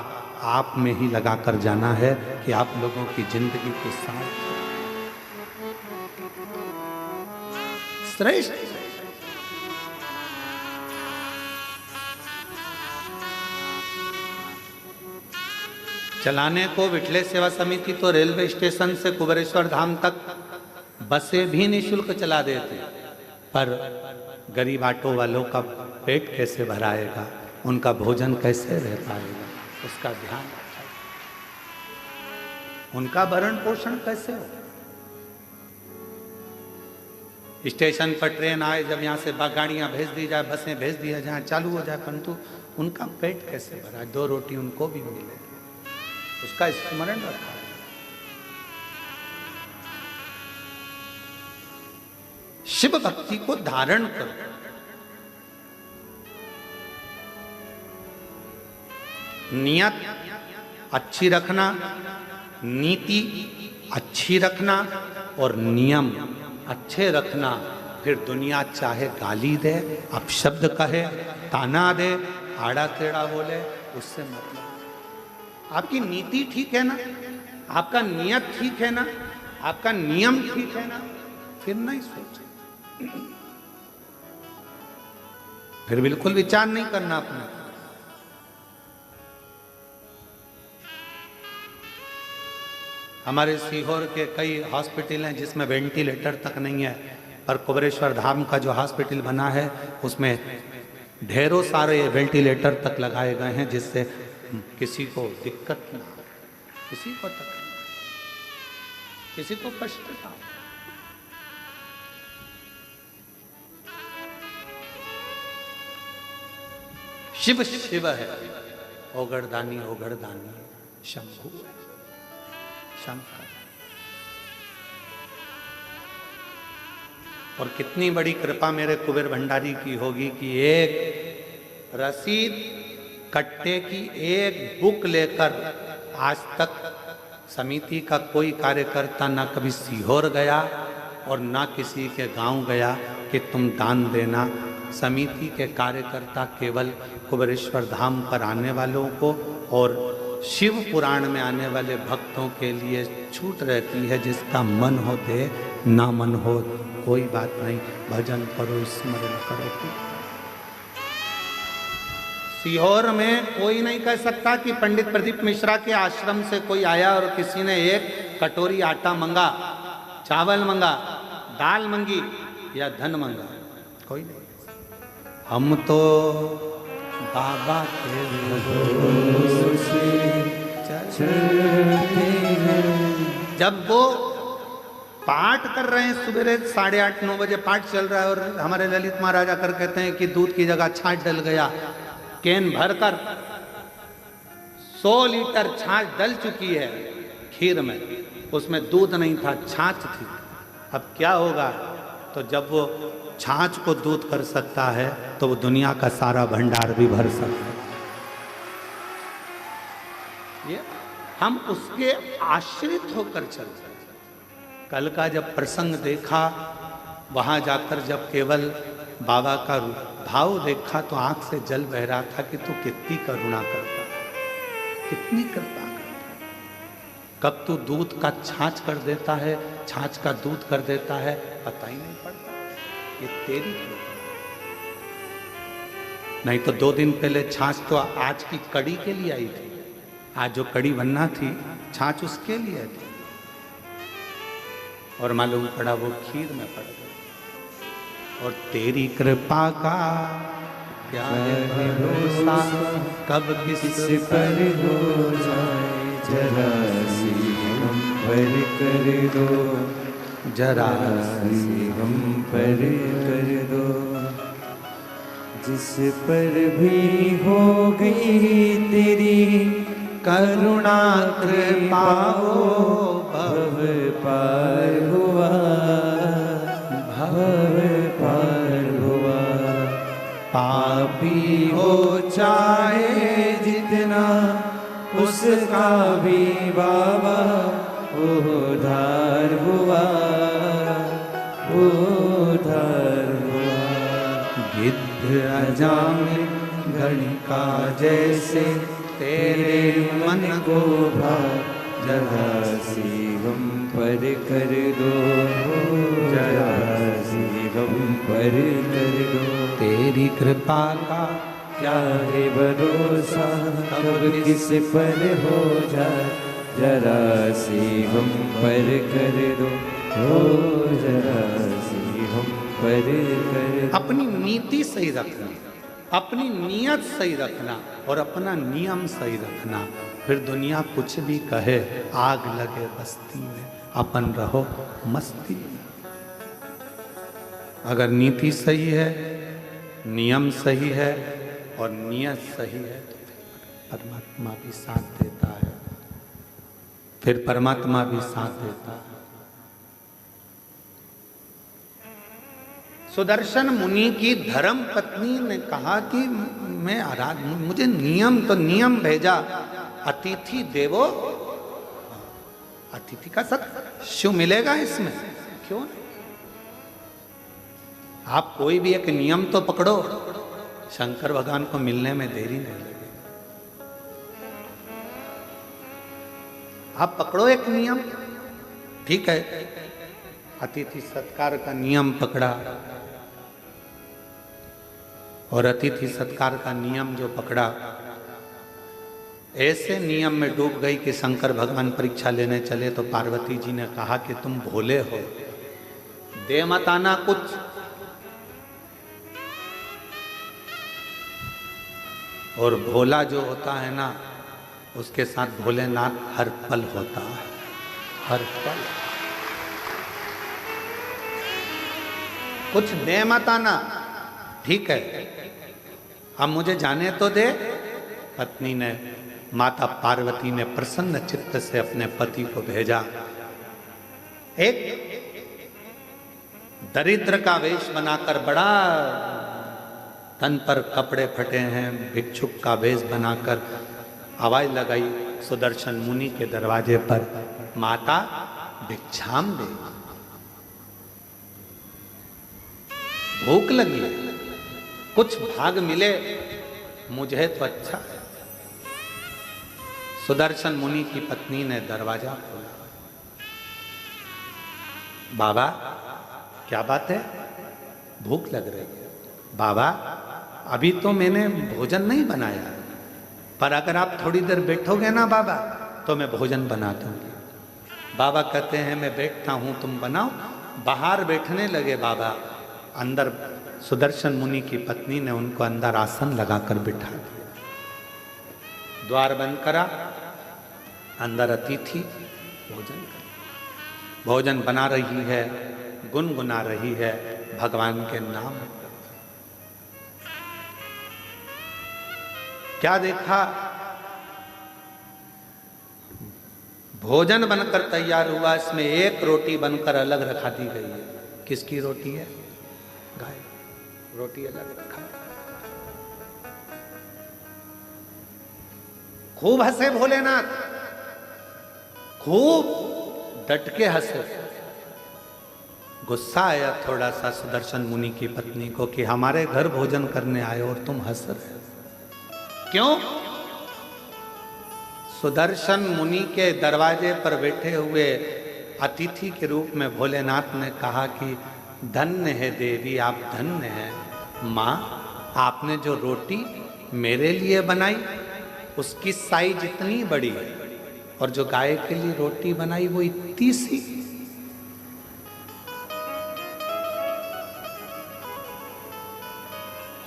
आप में ही लगा कर जाना है कि आप लोगों की जिंदगी के साथ श्रेष्ठ। चलाने को विठले सेवा समिति तो रेलवे स्टेशन से कुबेरेश्वर धाम तक बसें भी निःशुल्क चला देते, पर गरीब ऑटो वालों का पेट कैसे भराएगा, उनका भोजन कैसे रह पाएगा, उसका ध्यान रखा, उनका भरण पोषण कैसे हो। स्टेशन पर ट्रेन आए, जब यहाँ से गाड़ियां भेज दी जाए, बसें भेज दिया जाए, चालू हो जाए, परंतु उनका पेट कैसे भरा, 2 रोटी उनको भी मिले, उसका स्मरण रखा है। शिव भक्ति को धारण करो, नियत अच्छी रखना, नीति अच्छी रखना और नियम अच्छे रखना। फिर दुनिया चाहे गाली दे, अपशब्द कहे, ताना दे, आड़ा टेढ़ा बोले, उससे मतलब आपकी नीति ठीक है ना, आपका नियत ठीक है ना, आपका नियम ठीक है ना, फिर नहीं सोचे, फिर बिल्कुल विचार नहीं करना अपने। हमारे सीहोर के कई हॉस्पिटल हैं जिसमें वेंटिलेटर तक नहीं है, पर कुबेरेश्वर धाम का जो हॉस्पिटल बना है उसमें ढेरों सारे वेंटिलेटर तक लगाए गए हैं, जिससे किसी को दिक्कत ना हो, किसी को तकलीफ, किसी को कष्ट ना हो। शिव शिव है, ओगड़दानी ओगड़दानी शंभु है, शंकर। और कितनी बड़ी कृपा मेरे कुबेर भंडारी की होगी कि एक रसीद कट्टे की एक बुक लेकर आज तक समिति का कोई कार्यकर्ता ना कभी सीहोर गया और ना किसी के गांव गया कि तुम दान देना। समिति के कार्यकर्ता केवल कुबेरेश्वर धाम पर आने वालों को और शिव पुराण में आने वाले भक्तों के लिए छूट रहती है, जिसका मन हो दे, ना मन हो कोई बात नहीं, भजन करो, स्मरण करो। सीहोर में कोई नहीं कह सकता कि पंडित प्रदीप मिश्रा के आश्रम से कोई आया और किसी ने एक कटोरी आटा मंगा, चावल मंगा, दाल मंगी या धन मंगा, कोई नहीं। हम तो बाबा के भरोसे चलते हैं। जब वो पाठ कर रहे हैं, सवेरे 8:30-9 बजे पाठ चल रहा है और हमारे ललित महाराजा कर कहते हैं कि दूध की जगह छाछ डल गया, कैन भरकर 100 लीटर छाछ डल चुकी है खीर में, उसमें दूध नहीं था, छाछ थी। अब क्या होगा? तो जब वो छाछ को दूध कर सकता है तो वो दुनिया का सारा भंडार भी भर सकता है। ये हम उसके आश्रित होकर चलते हैं। कल का जब प्रसंग देखा, वहां जाकर जब केवल बाबा का भाव देखा तो आंख से जल बह रहा था कि तू कितनी करुणा करता है, कितनी कृपा करता है। कब तू दूध का छाछ कर देता है, छाछ का दूध कर देता है, पता ही नहीं पड़ता। ये तेरी कृपा। नहीं तो 2 दिन पहले छाछ तो आज की कड़ी के लिए आई थी, आज जो कड़ी बनना थी छाछ उसके लिए थी, और मालूम पड़ा वो खीर में पड़ गई। और तेरी कृपा का क्या भरोसा, कब किस पर हो जाए, जरा सी हम पर कर दो, जरा सी हम पर कर दो। जिस पर भी हो गई तेरी करुणा कृपा, भव पार हुआ, भव पार हुआ। पापी हो चाहे जितना, उसका भी बाबा उद्धार हुआ, उद्धार हुआ। गिद्ध अजामिल गणिका जैसे तेरे मन को भा जरा सी हम पर कर दो, जरा सी हम पर कर दो। तेरी कृपा का क्या है भरोसा कब किस पर हो जाए, जरा सी हम पर कर दो, हो जरा सी हम पर कर दो। अपनी नीति सही रखना, अपनी नियत सही रखना और अपना नियम सही रखना, फिर दुनिया कुछ भी कहे, आग लगे बस्ती में, अपन रहो मस्ती में। अगर नीति सही है, नियम सही है और नियत सही है तो फिर परमात्मा भी साथ देता है, फिर परमात्मा भी साथ देता है। सुदर्शन मुनि की धर्म पत्नी ने कहा कि मैं मुझे नियम भेजा, अतिथि देवो, अतिथि का सत्कार शिव मिलेगा इसमें, क्यों नहीं? आप कोई भी एक नियम तो पकड़ो, शंकर भगवान को मिलने में देरी नहीं लगे। आप पकड़ो एक नियम, ठीक है, अतिथि सत्कार का नियम पकड़ा, और अतिथि सत्कार का नियम जो पकड़ा, ऐसे नियम में डूब गई कि शंकर भगवान परीक्षा लेने चले तो पार्वती जी ने कहा कि तुम भोले हो, दे मत आना कुछ। और भोला जो होता है ना, उसके साथ भोलेनाथ हर पल होता है, हर पल। कुछ दे मत आना, ठीक है, अब मुझे जाने तो दे। पत्नी ने, माता पार्वती ने प्रसन्न चित्त से अपने पति को भेजा। एक दरिद्र का वेश बनाकर, बड़ा तन पर कपड़े फटे हैं, भिक्षुक का वेश बनाकर आवाज लगाई सुदर्शन मुनि के दरवाजे पर, माता भिक्षाम दे, भूख लगी है, कुछ भाग मिले मुझे तो अच्छा है। सुदर्शन मुनि की पत्नी ने दरवाजा खोला। बाबा क्या बात है, भूख लग रही है? बाबा अभी तो मैंने भोजन नहीं बनाया, पर अगर आप थोड़ी देर बैठोगे ना बाबा तो मैं भोजन बना दूंगी। बाबा कहते हैं मैं बैठता हूं, तुम बनाओ। बाहर बैठने लगे बाबा, अंदर सुदर्शन मुनि की पत्नी ने उनको अंदर आसन लगाकर बिठा दिया, द्वार बंद करा, अंदर अतिथि भोजन बना रही है, गुनगुना रही है भगवान के नाम। क्या देखा, भोजन बनकर तैयार हुआ, इसमें एक रोटी बनकर अलग रखा दी गई है। किसकी रोटी है? गाय, रोटी अलग रखा। खूब हंसे भोलेनाथ, खूब डट के हंसे। गुस्सा आया थोड़ा सा सुदर्शन मुनि की पत्नी को कि हमारे घर भोजन करने आए और तुम हंस रहे, क्यों? सुदर्शन मुनि के दरवाजे पर बैठे हुए अतिथि के रूप में भोलेनाथ ने कहा कि धन्य है देवी, आप धन्य हैं। माँ, आपने जो रोटी मेरे लिए बनाई उसकी साइज इतनी बड़ी है, और जो गाय के लिए रोटी बनाई वो इतनी सी।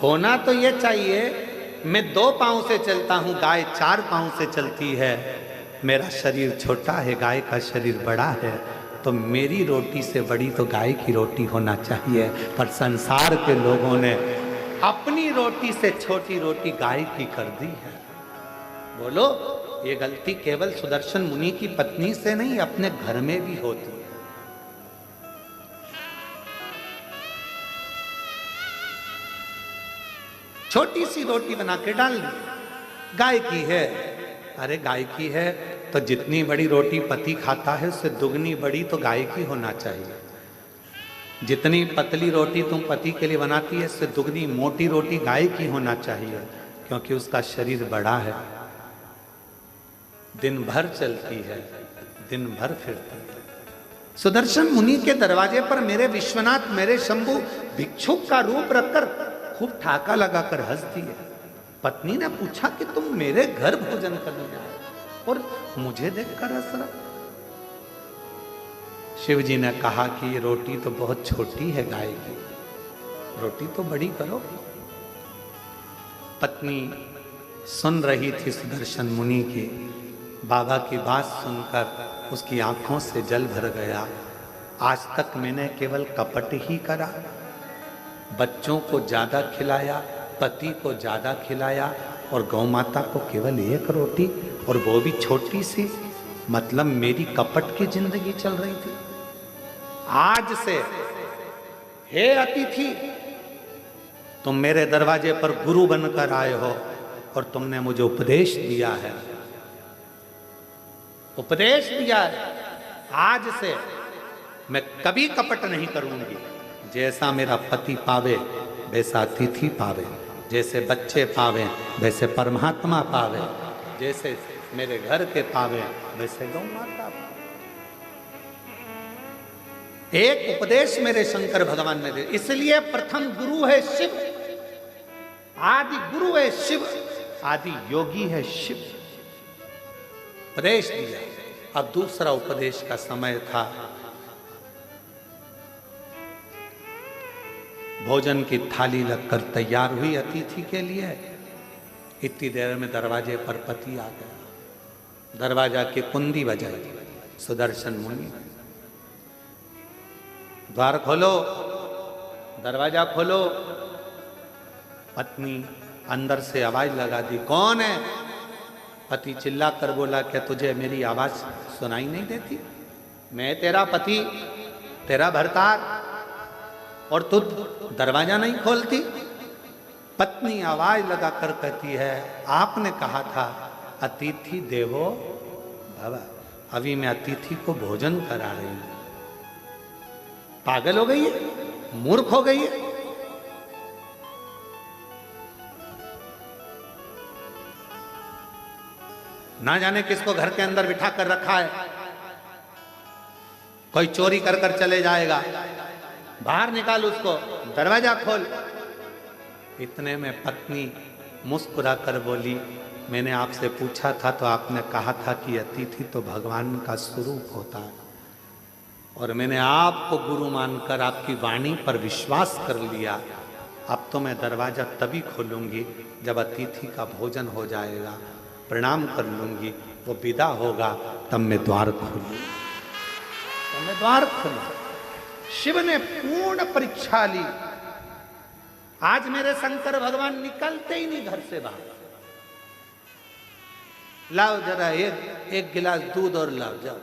होना तो ये चाहिए, मैं 2 पांव से चलता हूं, गाय 4 पांव से चलती है। मेरा शरीर छोटा है, गाय का शरीर बड़ा है, तो मेरी रोटी से बड़ी तो गाय की रोटी होना चाहिए। पर संसार के लोगों ने अपनी रोटी से छोटी रोटी गाय की कर दी है। बोलो, ये गलती केवल सुदर्शन मुनि की पत्नी से नहीं, अपने घर में भी होती है। छोटी सी रोटी बना के डाल दी, गाय की है। अरे गाय की है तो जितनी बड़ी रोटी पति खाता है उससे दुगनी बड़ी तो गाय की होना चाहिए। जितनी पतली रोटी तुम पति के लिए बनाती है, इससे दुगनी मोटी रोटी गाय की होना चाहिए, क्योंकि उसका शरीर बड़ा है, दिन भर चलती है, दिन भर फिरती है। सुदर्शन मुनि के दरवाजे पर मेरे विश्वनाथ, मेरे शंभु भिक्षुक का रूप रखकर खूब ठाका लगाकर हंसती है। पत्नी ने पूछा कि तुम मेरे घर भोजन करने आए और मुझे देखकर हंस रहा। शिव जी ने कहा कि ये रोटी तो बहुत छोटी है गाय की, रोटी तो बड़ी करो। पत्नी सुन रही थी सुदर्शन मुनि की। बाबा की बात सुनकर उसकी आंखों से जल भर गया। आज तक मैंने केवल कपट ही करा, बच्चों को ज्यादा खिलाया, पति को ज्यादा खिलाया और गौ माता को केवल एक रोटी, और वो भी छोटी सी। मतलब मेरी कपट की जिंदगी चल रही थी। आज से हे अतिथि, तुम मेरे दरवाजे पर गुरु बनकर आए हो और तुमने मुझे उपदेश दिया है, उपदेश दिया है। आज से मैं कभी कपट नहीं करूंगी। जैसा मेरा पति पावे वैसा अतिथि पावे, जैसे बच्चे पावे वैसे परमात्मा पावे, जैसे मेरे घर के पावे वैसे गौ माता पावे। एक उपदेश मेरे शंकर भगवान ने दिया, इसलिए प्रथम गुरु है शिव, आदि गुरु है शिव, आदि योगी है शिव। उपदेश दिया। अब दूसरा उपदेश का समय था। भोजन की थाली लगकर तैयार हुई अतिथि के लिए। इतनी देर में दरवाजे पर पति आ गया। दरवाजा की कुंडी बजाई। सुदर्शन मुनि, द्वार खोलो, दरवाजा खोलो। पत्नी अंदर से आवाज लगा दी, कौन है? पति चिल्ला कर बोला, क्या तुझे मेरी आवाज सुनाई नहीं देती? मैं तेरा पति, तेरा भरतार, और तू दरवाजा नहीं खोलती? पत्नी आवाज लगाकर कहती है, आपने कहा था अतिथि देवो भव, अभी मैं अतिथि को भोजन करा रही हूं। पागल हो गई है, मूर्ख हो गई है। ना जाने किसको घर के अंदर बिठा कर रखा है, कोई चोरी कर कर चले जाएगा, बाहर निकाल उसको, दरवाजा खोल। इतने में पत्नी मुस्कुरा कर बोली, मैंने आपसे पूछा था तो आपने कहा था कि अतिथि तो भगवान का स्वरूप होता है, और मैंने आपको गुरु मानकर आपकी वाणी पर विश्वास कर लिया। अब तो मैं दरवाजा तभी खोलूंगी जब अतिथि का भोजन हो जाएगा, प्रणाम कर लूंगी, वो विदा होगा, तब मैं द्वार खोलूंगी। तो मैं द्वार खोलूं। शिव ने पूर्ण परीक्षा ली। आज मेरे शंकर भगवान निकलते ही नहीं घर से बाहर। लाओ जरा एक गिलास दूध और लाओ, जाओ।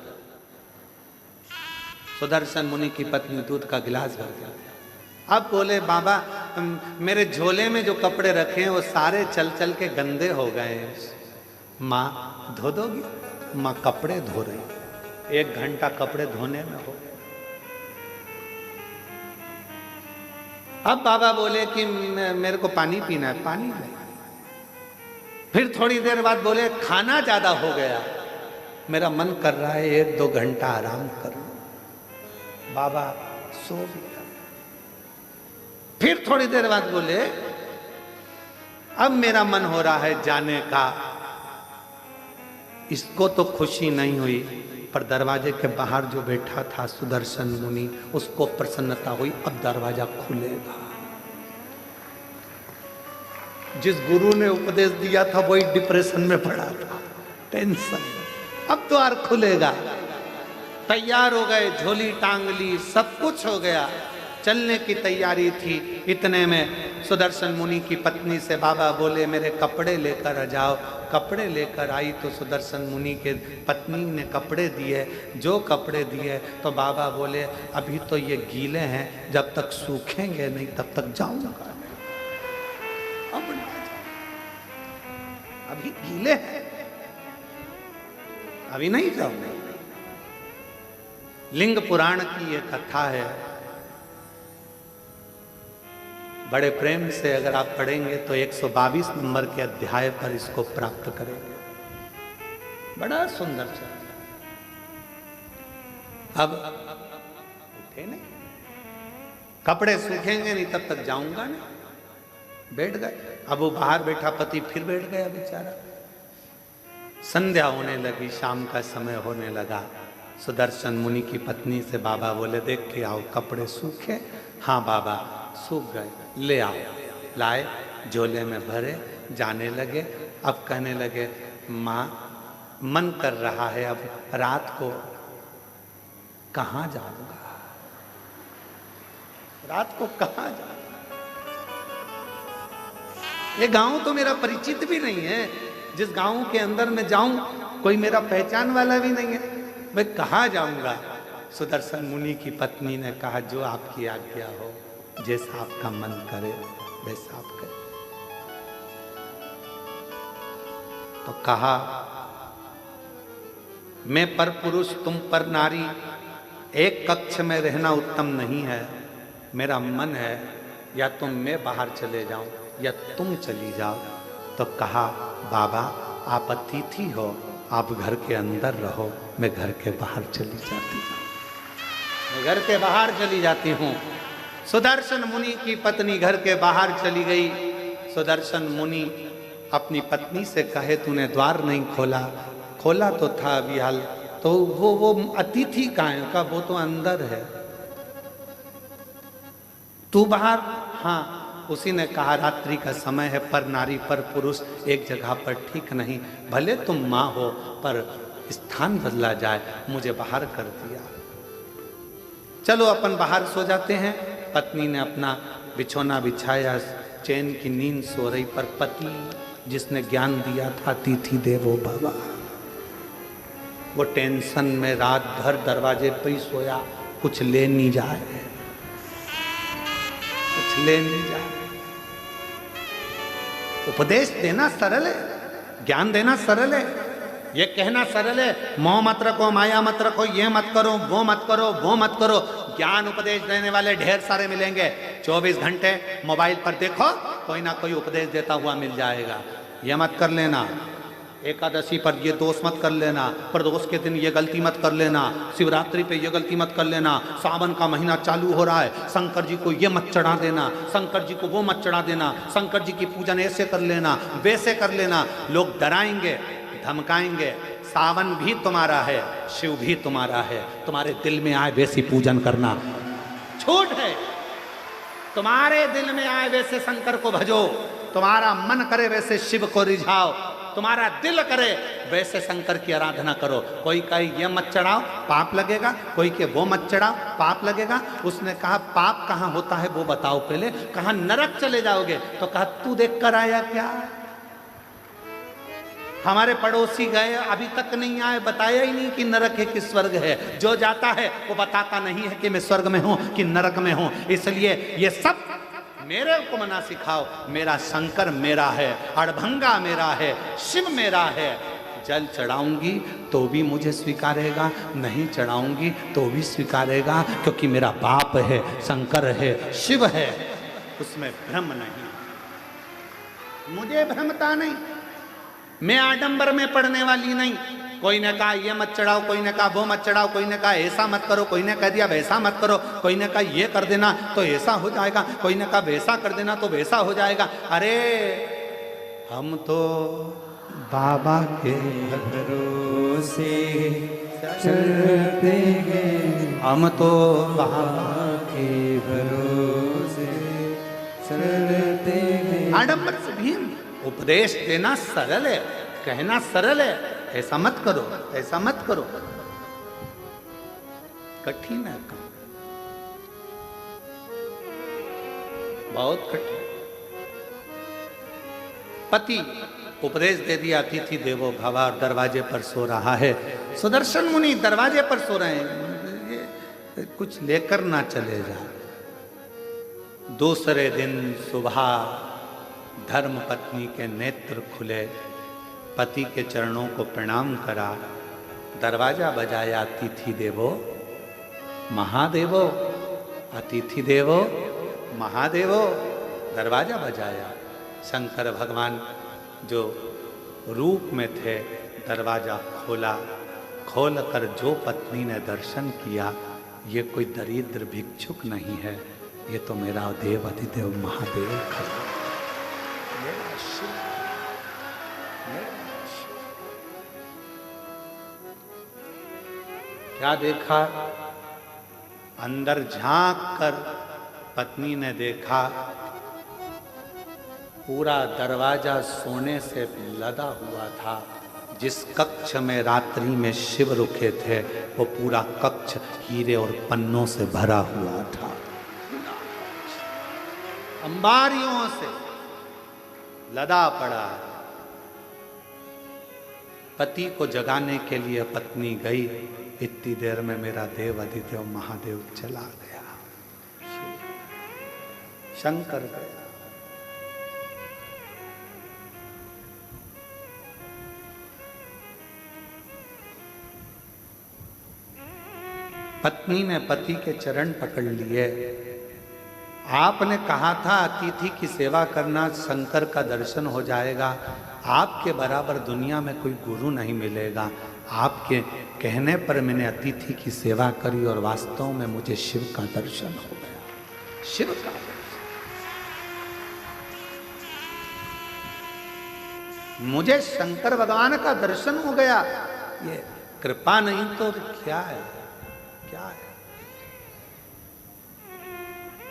सुदर्शन मुनि की पत्नी दूध का गिलास भर दिया। अब बोले, बाबा मेरे झोले में जो कपड़े रखे हैं वो सारे चल चल के गंदे हो गए हैं, माँ धो दोगी? माँ कपड़े धो रही, 1 घंटा कपड़े धोने में हो। अब बाबा बोले कि मेरे को पानी पीना है, पानी नहीं। फिर थोड़ी देर बाद बोले, खाना ज्यादा हो गया, मेरा मन कर रहा है 1-2 घंटा आराम कर लो। बाबा सो गया। फिर थोड़ी देर बाद बोले, अब मेरा मन हो रहा है जाने का। इसको तो खुशी नहीं हुई, पर दरवाजे के बाहर जो बैठा था सुदर्शन मुनि, उसको प्रसन्नता हुई, अब दरवाजा खुलेगा। जिस गुरु ने उपदेश दिया था वही डिप्रेशन में पड़ा था, टेंशन। अब द्वार खुलेगा। तैयार हो गए, झोली टांग ली, सब कुछ हो गया, चलने की तैयारी थी। इतने में सुदर्शन मुनि की पत्नी से बाबा बोले, मेरे कपड़े लेकर आ जाओ। कपड़े लेकर आई तो सुदर्शन मुनि के पत्नी ने कपड़े दिए। जो कपड़े दिए तो बाबा बोले, अभी तो ये गीले हैं, जब तक सूखेंगे नहीं तब तक जाऊंगा। अब ना जाओ, अभी गीले हैं, अभी नहीं जाऊंगा। लिंग पुराण की ये कथा है। बड़े प्रेम से अगर आप पढ़ेंगे तो 122 नंबर के अध्याय पर इसको प्राप्त करेंगे। बड़ा सुंदर चल। अब उठे नहीं, कपड़े सूखेंगे नहीं तब तक जाऊंगा नहीं। बैठ गए। अब वो बाहर बैठा पति फिर बैठ गया बेचारा। संध्या होने लगी, शाम का समय होने लगा। सुदर्शन मुनि की पत्नी से बाबा बोले, देख के आओ कपड़े सूखे। हाँ बाबा सूख गए, ले आओ। लाए, झोले में भरे, जाने लगे। अब कहने लगे, माँ मन कर रहा है अब रात को कहाँ जाऊंगा, रात को कहाँ जाऊंगा। ये गांव तो मेरा परिचित भी नहीं है, जिस गांव के अंदर मैं जाऊं कोई मेरा पहचान वाला भी नहीं है, मैं कहाँ जाऊंगा। सुदर्शन मुनि की पत्नी ने कहा, जो आपकी आज्ञा हो, जैसा आपका मन करे वैसा आप करें। तो कहा, मैं पर पुरुष तुम पर नारी, एक कक्ष में रहना उत्तम नहीं है। मेरा मन है या तो मैं बाहर चले जाऊं या तुम चली जाओ। तो कहा, बाबा आप अतिथि हो, आप घर के अंदर रहो, मैं घर के बाहर चली जाती हूँ, मैं घर के बाहर चली जाती हूँ। सुदर्शन मुनि की पत्नी घर के बाहर चली गई। सुदर्शन मुनि अपनी पत्नी से कहे, तूने द्वार नहीं खोला। खोला तो था अभी हाल, तो वो अतिथि कहाँ का, वो तो अंदर है, तू बाहर। हाँ, उसी ने कहा, रात्रि का समय है, पर नारी पर पुरुष एक जगह पर ठीक नहीं। भले तुम माँ हो पर स्थान बदला जाए, मुझे बाहर कर दिया। चलो अपन बाहर सो जाते हैं। पत्नी ने अपना बिछौना बिछाया, चैन की नींद सो रही, पर पति जिसने ज्ञान दिया था, अतिथि देवो भव, वो टेंशन में रात भर दरवाजे पे ही सोया, कुछ ले नहीं जाए, कुछ ले नहीं जाए। उपदेश देना सरल है, ज्ञान देना सरल है, ये कहना सरल है, मोह मत रखो, माया मत रखो, ये मत करो, वो मत करो, वो मत करो। ज्ञान उपदेश देने वाले ढेर सारे मिलेंगे। 24 घंटे मोबाइल पर देखो, कोई ना कोई उपदेश देता हुआ मिल जाएगा। ये मत कर लेना, एकादशी पर ये दोष मत कर लेना, प्रदोष के दिन ये गलती मत कर लेना, शिवरात्रि पे ये गलती मत कर लेना, सावन का महीना चालू हो रहा है, शंकर जी को ये मत चढ़ा देना, शंकर जी को वो मत चढ़ा देना, शंकर जी की पूजन ऐसे कर लेना, वैसे कर लेना। लोग डराएंगे, धमकाएंगे। सावन भी तुम्हारा है, शिव भी तुम्हारा है, तुम्हारे दिल में आए वैसी पूजन करना छूट है। तुम्हारे दिल में आए वैसे शंकर को भजो, तुम्हारा मन करे वैसे शिव को रिझाओ, तुम्हारा दिल करे वैसे शंकर की आराधना करो। कोई कहे ये मत चढ़ाओ, पाप लगेगा, कोई के वो मत चढ़ाओ, पाप लगेगा। उसने कहा, पाप कहाँ होता है वो बताओ पहले। कहा, नरक चले जाओगे। तो कहा, तू देख कर आया क्या? हमारे पड़ोसी गए, अभी तक नहीं आए, बताया ही नहीं कि नरक है कि स्वर्ग है। जो जाता है वो बताता नहीं है कि मैं स्वर्ग में हूं कि नरक में हूं। इसलिए ये सब मेरे को मना सिखाओ। मेरा शंकर मेरा है, अड़भंगा मेरा है, शिव मेरा है। जल चढ़ाऊंगी तो भी मुझे स्वीकारेगा, नहीं चढ़ाऊंगी तो भी स्वीकारेगा, क्योंकि मेरा बाप है, शंकर है, शिव है, उसमें भ्रम नहीं, मुझे भ्रमता नहीं। मैं आडंबर में पड़ने वाली नहीं। कोई ने कहा ये मत चढ़ाओ, कोई ने कहा वो मत चढ़ाओ, कोई ने कहा ऐसा मत करो, कोई ने कह दिया वैसा मत करो, कोई ने कहा ये कर देना तो ऐसा हो जाएगा, कोई ने कहा वैसा कर देना तो वैसा हो जाएगा। अरे हम तो बाबा के भरोसे चलते हैं, हम तो बाबा के भरोसे चलते हैं। आडंबर से भी उपदेश देना सरल है, कहना सरल है, ऐसा मत करो, ऐसा मत करो, कठिन है काम, बहुत कठिन। पति उपदेश दे दिया, अतिथि देवो भव, और दरवाजे पर सो रहा है। सुदर्शन मुनि दरवाजे पर सो रहे हैं, ये कुछ लेकर ना चले जा। दूसरे दिन सुबह धर्म पत्नी के नेत्र खुले, पति के चरणों को प्रणाम करा, दरवाजा बजाया, अतिथि देवो महादेवो, अतिथि देवो महादेवो। दरवाजा बजाया। शंकर भगवान जो रूप में थे दरवाजा खोला, खोल कर जो पत्नी ने दर्शन किया, ये कोई दरिद्र भिक्षुक नहीं है, ये तो मेरा देव अधिदेव महादेव खड़ा, मेरा शिव, मेरा शिव। क्या देखा? अंदर झांक कर पत्नी ने देखा पूरा दरवाजा सोने से लदा हुआ था। जिस कक्ष में रात्रि में शिव रुके थे वो पूरा कक्ष हीरे और पन्नों से भरा हुआ था, अंबारियों से लदा पड़ा। पति को जगाने के लिए पत्नी गई, इतनी देर में मेरा देव अधिदेव महादेव चला गया, शंकर गया। पत्नी ने पति के चरण पकड़ लिए। आपने कहा था अतिथि की सेवा करना, शंकर का दर्शन हो जाएगा। आपके बराबर दुनिया में कोई गुरु नहीं मिलेगा। आपके कहने पर मैंने अतिथि की सेवा करी और वास्तव में मुझे शिव का दर्शन हो गया, शिव का दर्शन। मुझे शंकर भगवान का दर्शन हो गया। ये कृपा नहीं तो क्या है, क्या है?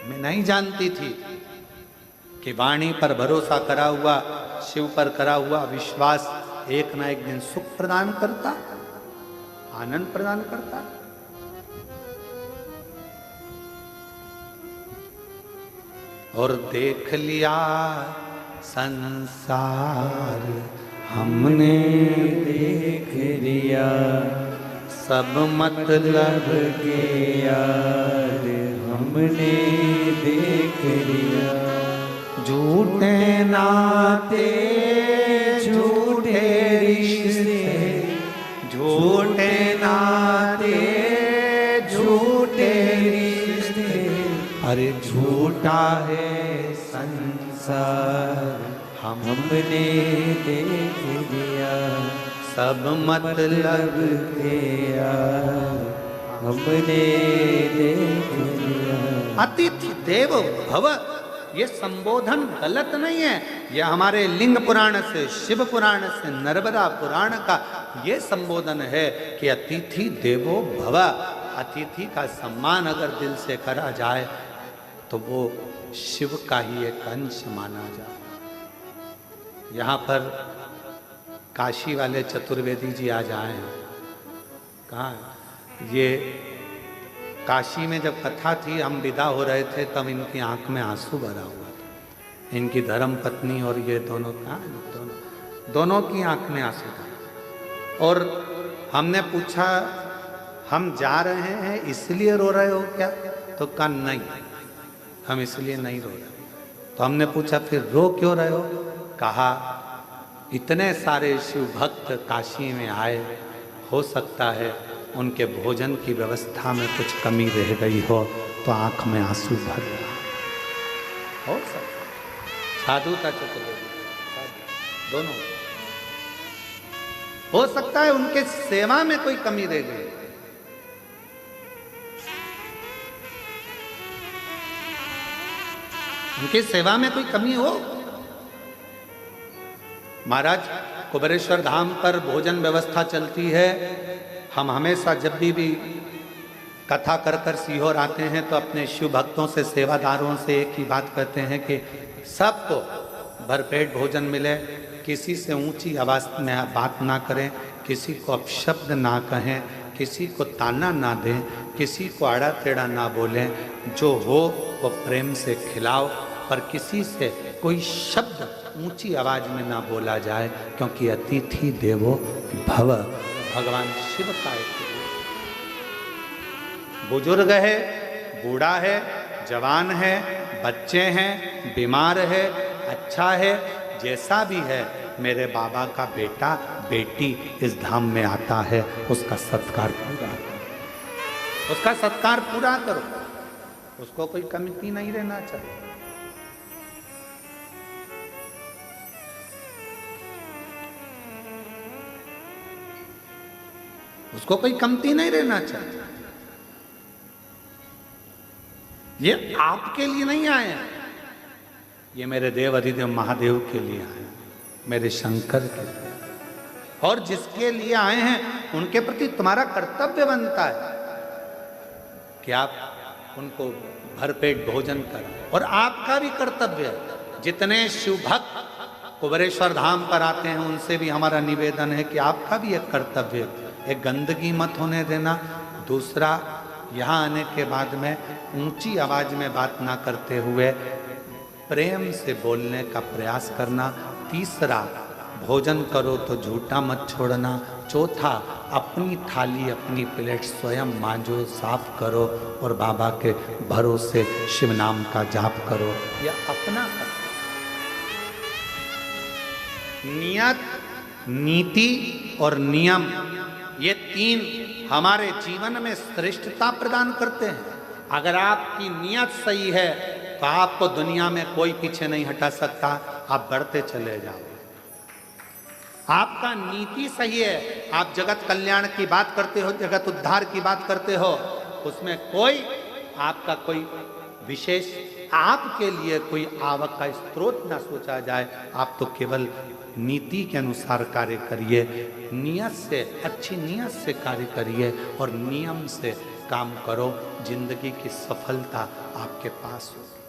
मैं नहीं जानती थी कि वाणी पर भरोसा करा हुआ, शिव पर करा हुआ विश्वास एक ना एक दिन सुख प्रदान करता, आनंद प्रदान करता। और देख लिया संसार हमने देख लिया, सब मतलब के यार हमने देख लिया। झूठे नाते झूठे रिश्ते, झूठे नाते झूठे रिश्ते, अरे झूठा है संसार हमने देख लिया, सब मतलब के यार हमने देख लिया। अतिथि देव भव, ये संबोधन गलत नहीं है। यह हमारे लिंग पुराण से, शिव पुराण से, नर्मदा पुराण का ये संबोधन है कि अतिथि देवो भव। अतिथि का सम्मान अगर दिल से करा जाए तो वो शिव का ही एक अंश माना जाए। यहाँ पर काशी वाले चतुर्वेदी जी आज आए हैं। कहाँ? ये काशी में जब कथा थी, हम विदा हो रहे थे, तब इनकी आंख में आंसू भरा हुआ था। इनकी धर्म पत्नी और ये दोनों, कहाँ? दोनों की आंख में आंसू था। और हमने पूछा, हम जा रहे हैं इसलिए रो रहे हो क्या? तो कहा नहीं, हम इसलिए नहीं रो रहे। तो हमने पूछा फिर रो क्यों रहे हो? कहा इतने सारे शिव भक्त काशी में आए, हो सकता है उनके भोजन की व्यवस्था में कुछ कमी रह गई हो तो आंख में आंसू भर रहा हो सकता। साधु का चतुर्वेदी दोनों, हो सकता है उनके सेवा में कोई कमी रह गई। उनकी सेवा में कोई कमी हो। महाराज कुबेरेश्वर धाम पर भोजन व्यवस्था चलती है। हम हमेशा जब भी कथा कर कर सीहोर आते हैं तो अपने शिव भक्तों से, सेवादारों से एक ही बात कहते हैं कि सबको भरपेट भोजन मिले, किसी से ऊंची आवाज में बात ना करें, किसी को अपशब्द ना कहें, किसी को ताना ना दें, किसी को आड़ा टेढ़ा ना बोलें, जो हो वो प्रेम से खिलाओ, पर किसी से कोई शब्द ऊंची आवाज में ना बोला जाए, क्योंकि अतिथि देवो भव, भगवान शिव का एक बुजुर्ग है, बूढ़ा है, जवान है, बच्चे हैं, बीमार है, अच्छा है, जैसा भी है, मेरे बाबा का बेटा बेटी इस धाम में आता है, उसका सत्कार पूरा करो, उसका सत्कार पूरा करो, उसको कोई कमी नहीं रहना चाहिए। उसको कोई कमती नहीं रहना चाहिए। ये आपके लिए नहीं आए हैं, ये मेरे देव अधिदेव महादेव के लिए आए हैं, मेरे शंकर के लिए। और जिसके लिए आए हैं उनके प्रति तुम्हारा कर्तव्य बनता है कि आप उनको भरपेट भोजन करें। और आपका भी कर्तव्य है, जितने शिव भक्त कुबेरेश्वर धाम पर आते हैं उनसे भी हमारा निवेदन है कि आपका भी एक कर्तव्य है, एक गंदगी मत होने देना। दूसरा, यहाँ आने के बाद में ऊंची आवाज में बात ना करते हुए प्रेम से बोलने का प्रयास करना। तीसरा, भोजन करो तो झूठा मत छोड़ना। चौथा, अपनी थाली अपनी प्लेट स्वयं मांजो, साफ करो और बाबा के भरोसे शिव नाम का जाप करो। यह अपना कर्तव्य। नियत, नीति और नियम, ये तीन हमारे जीवन में श्रेष्ठता प्रदान करते हैं। अगर आपकी नियत सही है तो आपको दुनिया में कोई पीछे नहीं हटा सकता, आप बढ़ते चले जाओ। आपका नीति सही है, आप जगत कल्याण की बात करते हो, जगत उद्धार की बात करते हो, उसमें कोई आपका कोई विशेष आपके लिए कोई आवक का स्रोत ना सोचा जाए। आप तो केवल नीति के अनुसार कार्य करिए, नियत से, अच्छी नियत से कार्य करिए और नियम से काम करो। जिंदगी की सफलता आपके पास हो।